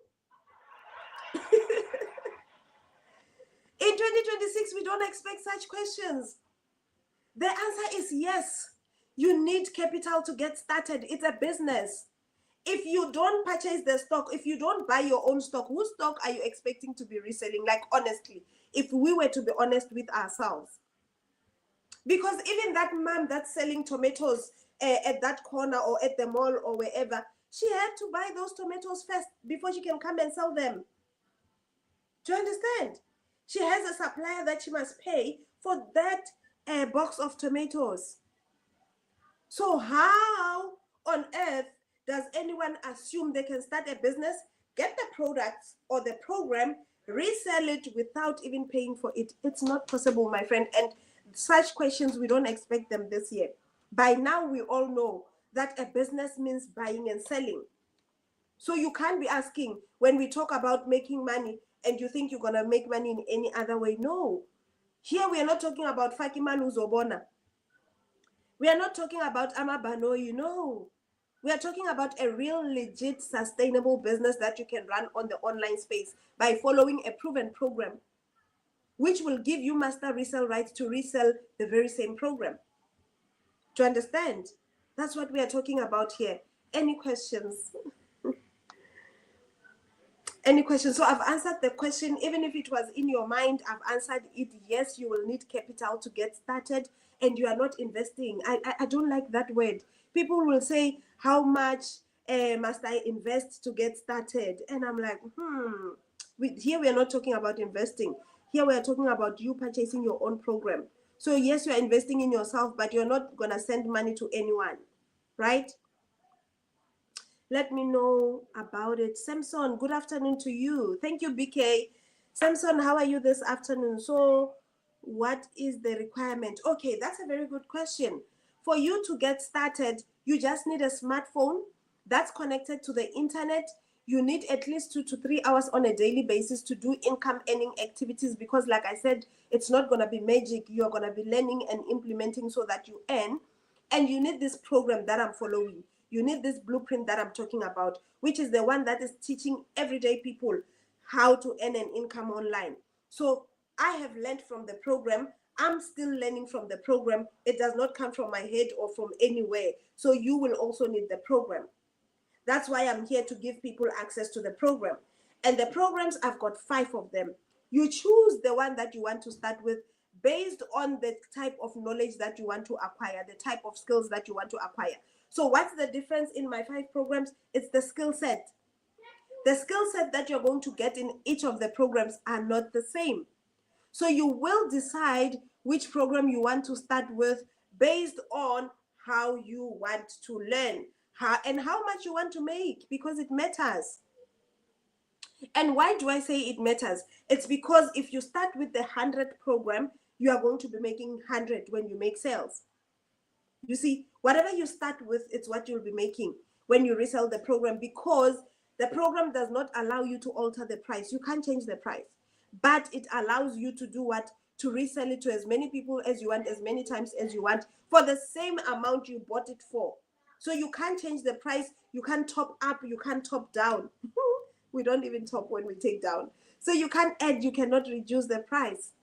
In 2026, we don't expect such questions. The answer is yes. You need capital to get started. It's a business. If you don't purchase the stock, if you don't buy your own stock, whose stock are you expecting to be reselling? Like, honestly, if we were to be honest with ourselves. Because even that mom that's selling tomatoes at that corner or at the mall or wherever, she had to buy those tomatoes first before she can come and sell them. Do you understand? She has a supplier that she must pay for that box of tomatoes. So how on earth does anyone assume they can start a business, get the products or the program, resell it without even paying for it? It's not possible, my friend. And such questions, we don't expect them this year. By now, we all know that a business means buying and selling. So you can't be asking when we talk about making money and you think you're going to make money in any other way. No. Here we are not talking about Fakiman Uzobona. We are not talking about Amabano, you know. We are talking about a real, legit, sustainable business that you can run on the online space by following a proven program, which will give you master resale rights to resell the very same program. Do you understand? That's what we are talking about here. Any questions? Any questions? So I've answered the question. Even if it was in your mind, I've answered it. Yes, you will need capital to get started, and you are not investing. I don't like that word. People will say, how much must I invest to get started? And I'm like, here we are not talking about investing. Here we are talking about you purchasing your own program. So yes, you are investing in yourself, but you're not going to send money to anyone, right? Let me know about it. Samson, good afternoon to you. Thank you, BK. Samson, how are you this afternoon? So what is the requirement? Okay, that's a very good question. For you to get started, you just need a smartphone that's connected to the internet. You need at least 2 to 3 hours on a daily basis to do income earning activities, because like I said, it's not going to be magic. You're going to be learning and implementing so that you earn. And you need this program that I'm following. You need this blueprint that I'm talking about, which is the one that is teaching everyday people how to earn an income online. So I have learned from the program. I'm still learning from the program. It does not come from my head or from anywhere. So you will also need the program. That's why I'm here to give people access to the program. And the programs, I've got 5 of them. You choose the one that you want to start with based on the type of knowledge that you want to acquire, the type of skills that you want to acquire. So what's the difference in my 5 programs? It's the skill set. The skill set that you're going to get in each of the programs are not the same. So you will decide which program you want to start with based on how you want to learn, and how much you want to make, because it matters. And why do I say it matters? It's because if you start with the 100 program, you are going to be making 100 when you make sales. You see, whatever you start with, it's what you'll be making when you resell the program, because the program does not allow you to alter the price. You can't change the price, but it allows you to do what? To resell it to as many people as you want, as many times as you want, for the same amount you bought it for. So you can't change the price. You can't top up. You can't top down. We don't even top when we take down. So you can't add. You cannot reduce the price.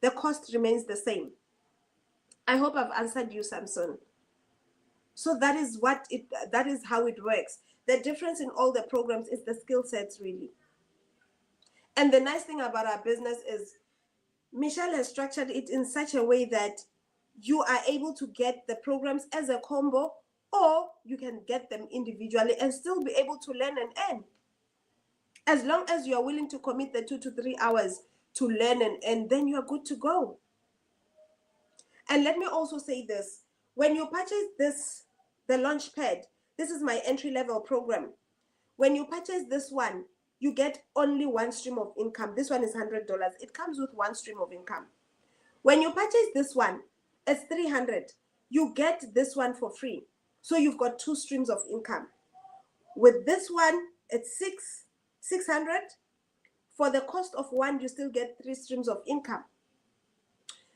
The cost remains the same. I hope I've answered you, Samson. So that is how it works. The difference in all the programs is the skill sets, really. And the nice thing about our business is Michelle has structured it in such a way that you are able to get the programs as a combo, or you can get them individually and still be able to learn and earn. As long as you are willing to commit the 2 to 3 hours to learn and earn, then you are good to go. And let me also say this. When you purchase the Launchpad, this is my entry-level program. When you purchase this one, you get only one stream of income. This one is $100. It comes with one stream of income. When you purchase this one, it's $300. You get this one for free. So you've got 2 streams of income. With this one, it's $600. For the cost of one, you still get 3 streams of income.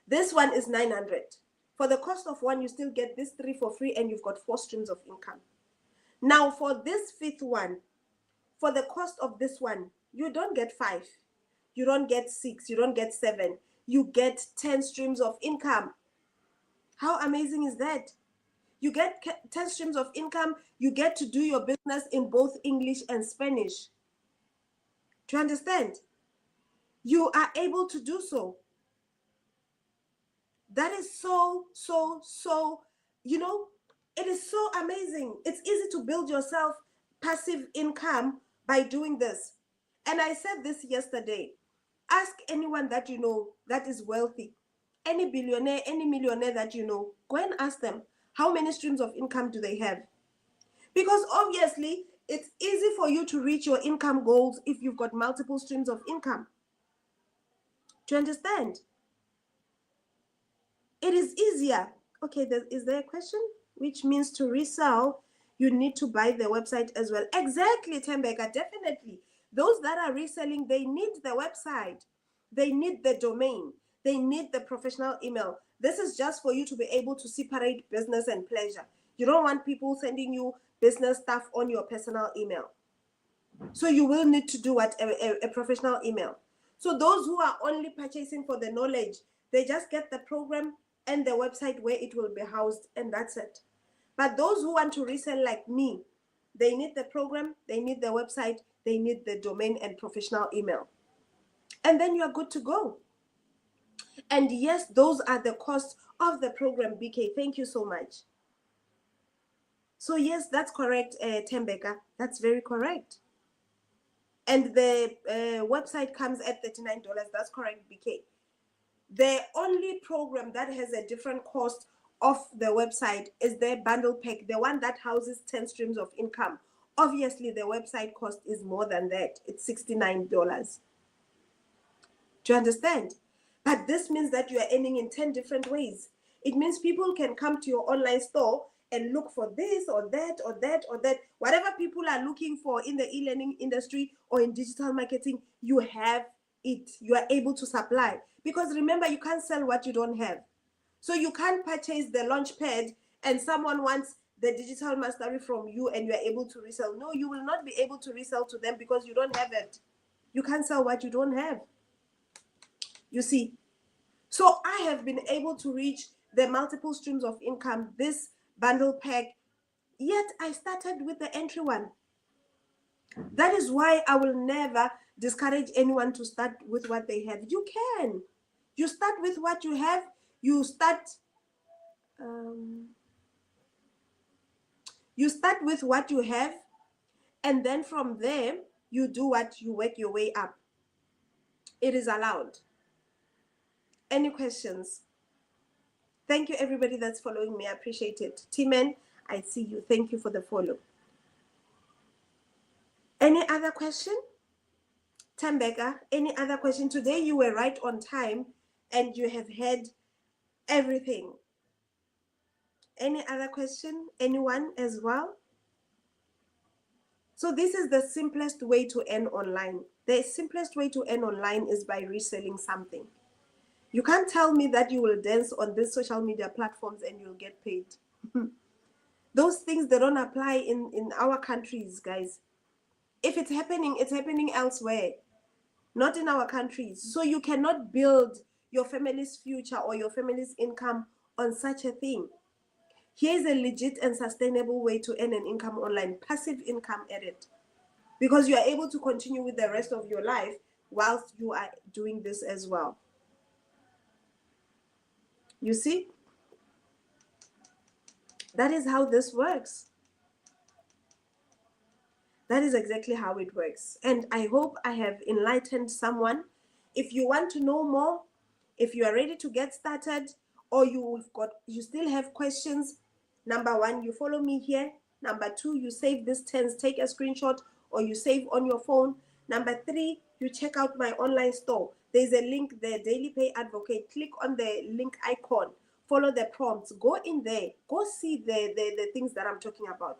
This one is $900. For the cost of one, you still get this 3 for free, and you've got 4 streams of income. Now, for this 5th one, for the cost of this one, you don't get 5. You don't get 6. You don't get 7. You get 10 streams of income. How amazing is that? You get 10 streams of income. You get to do your business in both English and Spanish. Do you understand? You are able to do so. That is so, it is so amazing. It's easy to build yourself passive income by doing this. And I said this yesterday. Ask anyone that you know that is wealthy, any billionaire, any millionaire that you know, go and ask them, how many streams of income do they have? Because obviously, it's easy for you to reach your income goals if you've got multiple streams of income. Do you understand? It is easier. Okay, is there a question? Which means to resell, you need to buy the website as well. Exactly, Tembeka, definitely. Those that are reselling, they need the website. They need the domain. They need the professional email. This is just for you to be able to separate business and pleasure. You don't want people sending you business stuff on your personal email. So you will need to do what? A professional email. So those who are only purchasing for the knowledge, they just get the program and the website where it will be housed, and that's it. But those who want to resell like me, they need the program, they need the website, they need the domain and professional email. And then you are good to go. And yes, those are the costs of the program, BK. Thank you so much. So yes, that's correct, Tembeka. That's very correct. And the website comes at $39. That's correct, BK. The only program that has a different cost of the website is the bundle pack, the one that houses 10 streams of income. Obviously, the website cost is more than that. It's $69. Do you understand? But this means that you are earning in 10 different ways. It means people can come to your online store and look for this or that or that or that. Whatever people are looking for in the e-learning industry or in digital marketing, you have it. You are able to supply. Because remember, you can't sell what you don't have. So you can't purchase the Launchpad and someone wants the digital mastery from you and you are able to resell. No, you will not be able to resell to them because you don't have it. You can't sell what you don't have. You see? So I have been able to reach the multiple streams of income, this bundle pack, yet I started with the entry one. That is why I will never discourage anyone to start with what they have. You can. You start with what you have. You start with what you have, and then from there you do what you work your way up. It is allowed. Any questions? Thank you, everybody that's following me. I appreciate it. T-Man, I see you. Thank you for the follow. Any other question? Tambeka, any other question? Today you were right on time and you have had everything. Any other question? Anyone as well? So this is the simplest way to earn online. The simplest way to earn online is by reselling something. You can't tell me that you will dance on these social media platforms and you'll get paid. Those things, they don't apply in our countries, guys. If it's happening elsewhere, not in our countries. So you cannot build your family's future or your family's income on such a thing. Here's a legit and sustainable way to earn an income online, passive income at it. Because you are able to continue with the rest of your life whilst you are doing this as well. You see? That is how this works. That is exactly how it works. And I hope I have enlightened someone. If you want to know more, if you are ready to get started, or you still have questions, number one, you follow me here. Number two, you save this TENS, take a screenshot, or you save on your phone. Number three, you check out my online store. There's a link there, Daily Pay Advocate. Click on the link icon, follow the prompts, go in there, go see the things that I'm talking about.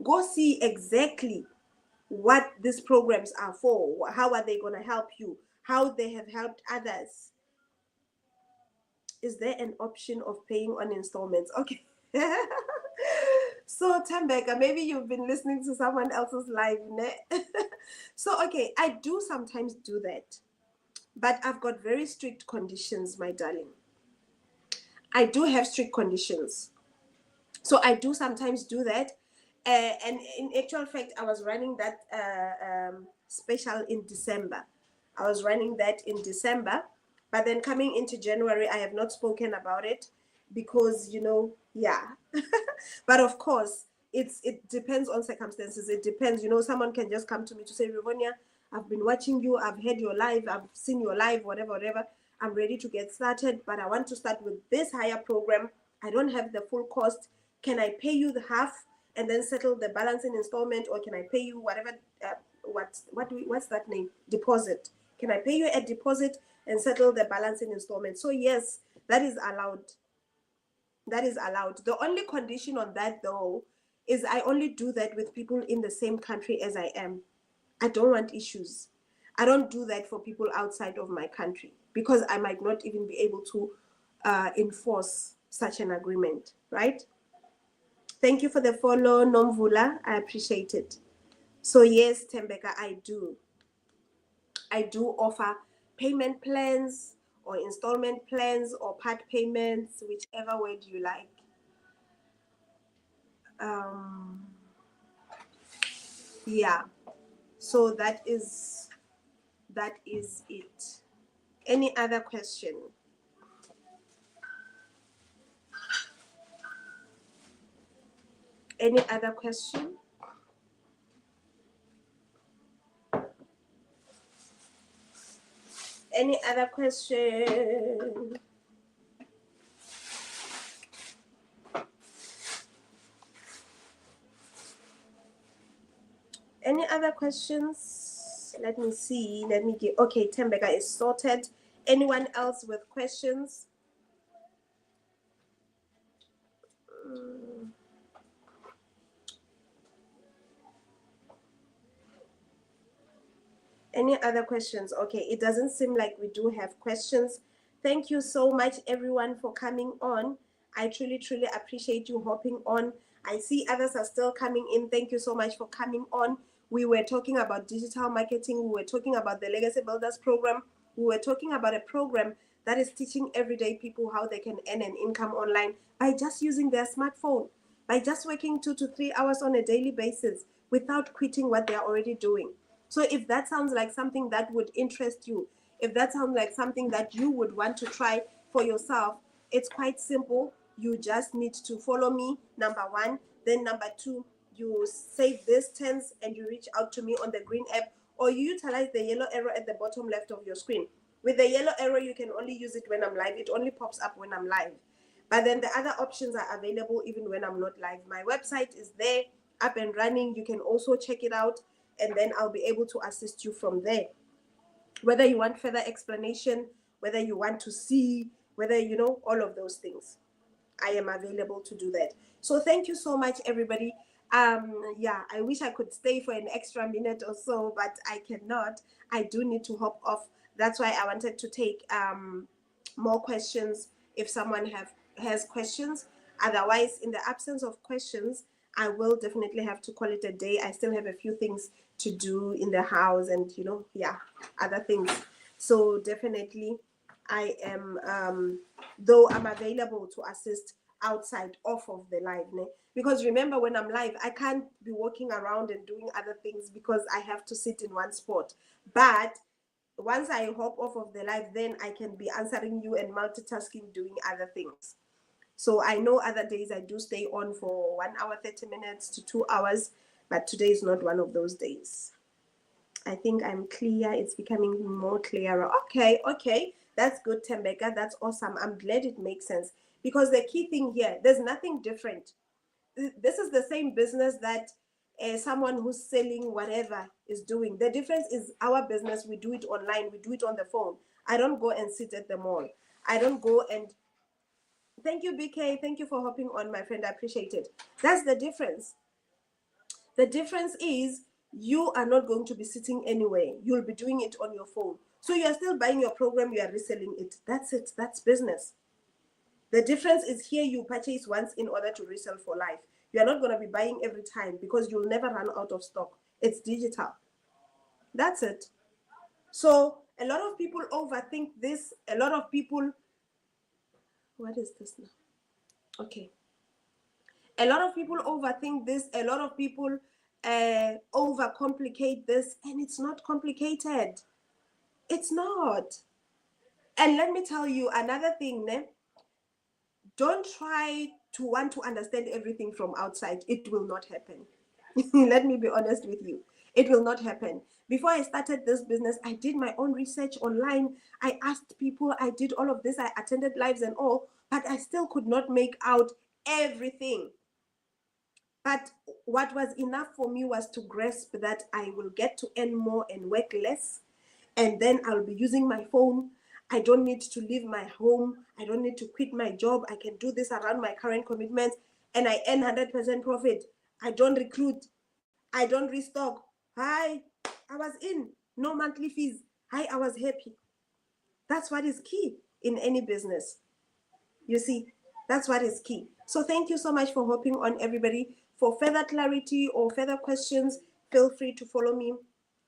Go see exactly what these programs are for. How are they going to help you? How they have helped others. Is there an option of paying on installments? Okay. So Tambeka, maybe you've been listening to someone else's live. So okay, I do sometimes do that, but I've got very strict conditions, my darling. I do have strict conditions. So I do sometimes do that. And in actual fact, I was running that special in December. I was running that in December, but then coming into January, I have not spoken about it because, yeah. But of course, it depends on circumstances. It depends, someone can just come to me to say, Rivonia, I've been watching you, I've heard your live, I've seen your live, whatever. I'm ready to get started, but I want to start with this higher program. I don't have the full cost. Can I pay you the half and then settle the balance in installment, or can I pay you whatever, what's that name? Deposit. Can I pay you a deposit and settle the balance in installment? So yes, that is allowed. That is allowed. The only condition on that though is I only do that with people in the same country as I am. I don't want issues. I don't do that for people outside of my country because I might not even be able to enforce such an agreement, right? Thank you for the follow, Nomvula. I appreciate it. So yes, Tembeka, I do offer payment plans or installment plans or part payments, whichever word you like. Yeah, so that is it. Any other question? Any other question? Any other question? Any other questions? Let me see. Let me get. Okay, Tembeka is sorted. Anyone else with questions? Any other questions? Okay, it doesn't seem like we do have questions. Thank you so much, everyone, for coming on. I truly, truly appreciate you hopping on. I see others are still coming in. Thank you so much for coming on. We were talking about digital marketing. We were talking about the Legacy Builders program. We were talking about a program that is teaching everyday people how they can earn an income online by just using their smartphone, by just working 2 to 3 hours on a daily basis without quitting what they are already doing. So if that sounds like something that would interest you, If that sounds like something that you would want to try for yourself, it's quite simple. You just need to follow me, number one. Then number two, you save this tense and you reach out to me on the green app, or you utilize the yellow arrow at the bottom left of your screen. With the yellow arrow, you can only use it when I'm live. It only pops up when I'm live. But then the other options are available even when I'm not live. My website is there, up and running. You can also check it out, and then I'll be able to assist you from there. Whether you want further explanation, whether you want to see, whether you know, all of those things, I am available to do that. So thank you so much, everybody. Yeah, I wish I could stay for an extra minute or so, but I cannot. I do need to hop off. That's why I wanted to take more questions if someone has questions. Otherwise, in the absence of questions, I will definitely have to call it a day. I still have a few things to do in the house and, you know, yeah, other things. So definitely I am, though I'm available to assist outside off of the live, because remember, when I'm live, I can't be walking around and doing other things because I have to sit in one spot. But once I hop off of the live, then I can be answering you and multitasking, doing other things. So I know other days I do stay on for 1 hour, 30 minutes to 2 hours, but today is not one of those days. I think I'm clear. It's becoming more clearer. Okay. That's good, Tembeka. That's awesome. I'm glad it makes sense, because the key thing here, there's nothing different. This is the same business that someone who's selling whatever is doing. The difference is our business, we do it online, we do it on the phone. I don't go and sit at the mall. I don't go and... Thank you, BK. Thank you for hopping on, my friend. I appreciate it. That's the difference. The difference is you are not going to be sitting anywhere. You'll be doing it on your phone. So you are still buying your program, you are reselling it. That's it. That's business. The difference is here you purchase once in order to resell for life. You are not going to be buying every time because you'll never run out of stock. It's digital. That's it. So a lot of people overthink this. A lot of people... What is this now? Okay. A lot of people overthink this. A lot of people overcomplicate this, and it's not complicated. It's not. And let me tell you another thing, don't try to want to understand everything from outside. It will not happen. Let me be honest with you. It will not happen. Before I started this business, I did my own research online. I asked people, I did all of this, I attended lives and all, but I still could not make out everything. But what was enough for me was to grasp that I will get to earn more and work less, and then I'll be using my phone. I don't need to leave my home. I don't need to quit my job. I can do this around my current commitments, and I earn 100% profit. I don't recruit. I don't restock. Hi, I was in. No monthly fees. Hi, I was happy. That's what is key in any business. You see, that's what is key. So thank you so much for hopping on, everybody. For further clarity or further questions, feel free to follow me,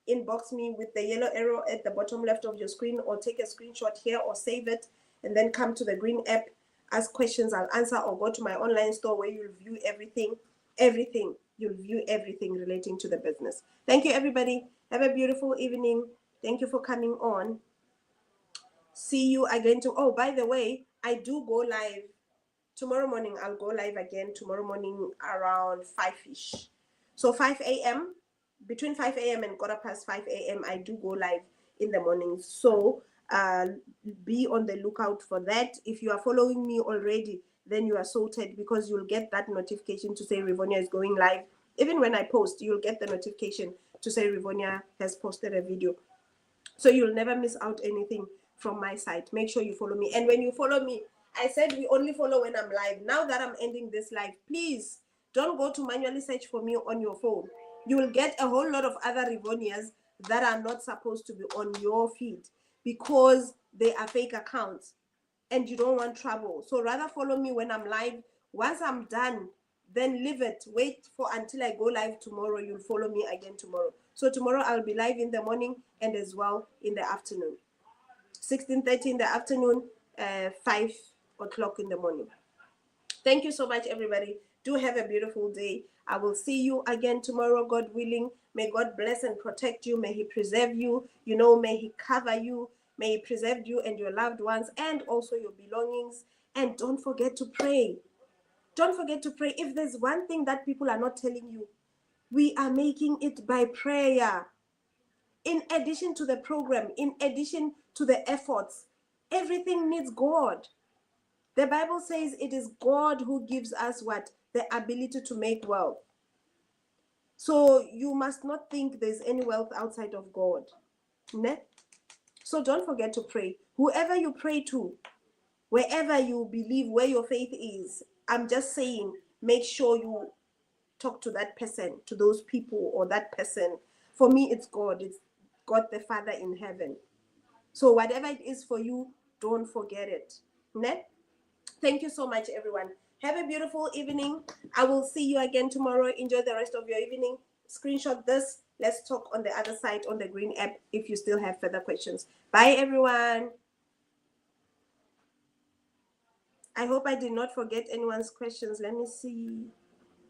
inbox me with the yellow arrow at the bottom left of your screen, or take a screenshot here or save it and then come to the green app, ask questions, I'll answer, or go to my online store where you'll view everything. You'll view everything relating to the business. Thank you, everybody. Have a beautiful evening. Thank you for coming on. See you again. Oh, by the way, I do go live tomorrow morning. I'll go live again tomorrow morning around 5ish. So 5 a.m. between 5 a.m. and 5:15 a.m. I do go live in the morning. So be on the lookout for that. If you are following me already, then you are sorted, because you'll get that notification to say Rivonia is going live. Even when I post, you'll get the notification to say Rivonia has posted a video. So you'll never miss out anything from my side. Make sure you follow me. And when you follow me, I said we only follow when I'm live. Now that I'm ending this live, please don't go to manually search for me on your phone. You will get a whole lot of other Rivonias that are not supposed to be on your feed, because they are fake accounts and you don't want trouble. So rather follow me when I'm live. Once I'm done, then leave it. Wait for until I go live tomorrow. You'll follow me again tomorrow. So tomorrow I'll be live in the morning and as well in the afternoon. 16:30 in the afternoon, 5 o'clock in the morning. Thank you so much, everybody. Do have a beautiful day. I will see you again tomorrow, God willing. May God bless and protect you. May He preserve you. May He cover you. May He preserve you and your loved ones and also your belongings. And don't forget to pray. Don't forget to pray. If there's one thing that people are not telling you, we are making it by prayer. In addition to the program, in addition to the efforts, everything needs God. The Bible says it is God who gives us what? The ability to make wealth. So you must not think there's any wealth outside of God. Ne? So don't forget to pray. Whoever you pray to, wherever you believe, where your faith is, I'm just saying, make sure you talk to that person, to those people or that person. For me, it's God. It's God the Father in heaven. So whatever it is for you, don't forget it. Ne? Thank you so much, everyone. Have a beautiful evening. I will see you again tomorrow. Enjoy the rest of your evening. Screenshot this. Let's talk on the other side on the green app if you still have further questions. Bye, everyone. I hope I did not forget anyone's questions. Let me see.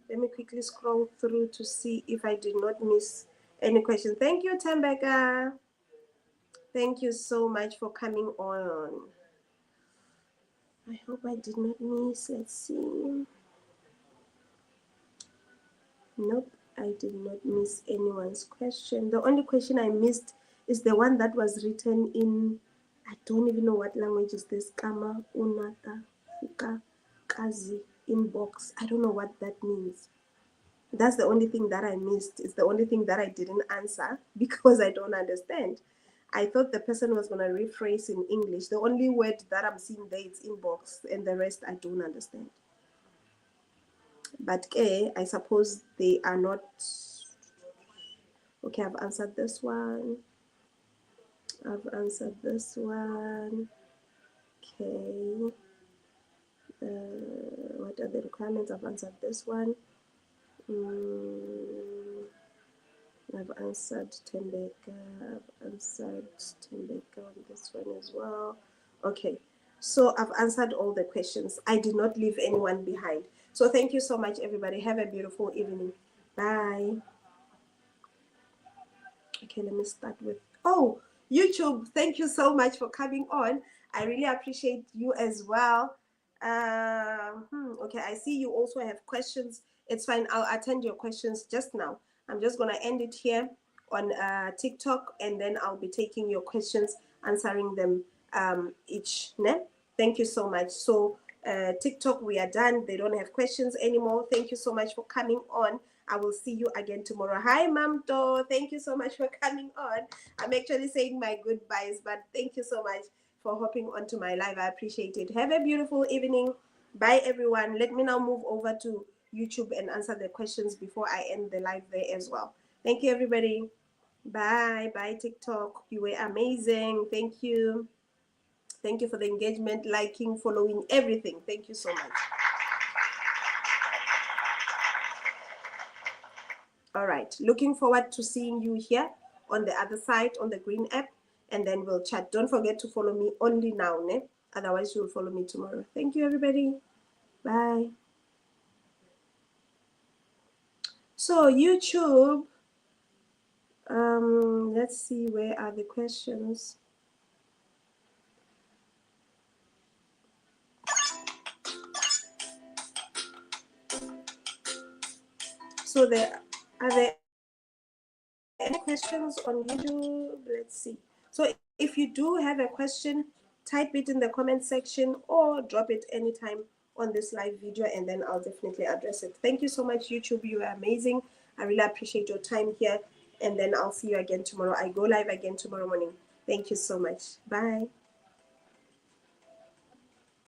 Let me quickly scroll through to see if I did not miss any questions. Thank you, Tembeka. Thank you so much for coming on. I hope I did not miss. Let's see. Nope, I did not miss anyone's question. The only question I missed is the one that was written in, I don't even know what language is this, Kama Unata Fuka Kazi inbox. I don't know what that means. That's the only thing that I missed. It's the only thing that I didn't answer because I don't understand. I thought the person was going to rephrase in English. The only word that I'm seeing there is inbox, and the rest I don't understand. But I suppose they are not. Okay, I've answered this one. I've answered this one. Okay. What are the requirements? I've answered this one. I've answered Tembeka. I've answered Tembeka on this one as well. Okay. So I've answered all the questions. I did not leave anyone behind. So thank you so much, everybody. Have a beautiful evening. Bye. Okay, let me start with, oh, YouTube, thank you so much for coming on. I really appreciate you as well. Okay, I see you also have questions. It's fine, I'll attend your questions just now. I'm just gonna end it here on TikTok, and then I'll be taking your questions, answering them each. Ne? Thank you so much. So TikTok, we are done. They don't have questions anymore. Thank you so much for coming on. I will see you again tomorrow. Hi, Mamto. Thank you so much for coming on. I'm actually saying my goodbyes, but thank you so much for hopping onto my live. I appreciate it. Have a beautiful evening. Bye, everyone. Let me now move over to YouTube and answer the questions before I end the live there as well. Thank you, everybody. Bye. Bye, TikTok. You were amazing. Thank you. Thank you for the engagement, liking, following, everything. Thank you so much. All right. Looking forward to seeing you here on the other side on the green app, and then we'll chat. Don't forget to follow me only now, ne? Otherwise, you'll follow me tomorrow. Thank you, everybody. Bye. So YouTube, let's see, where are the questions? So are there any questions on YouTube? Let's see. So if you do have a question, type it in the comment section or drop it anytime on this live video, and then I'll definitely address it. Thank you so much, YouTube. You are amazing. I really appreciate your time here, and then I'll see you again tomorrow. I go live again tomorrow morning. Thank you so much. Bye.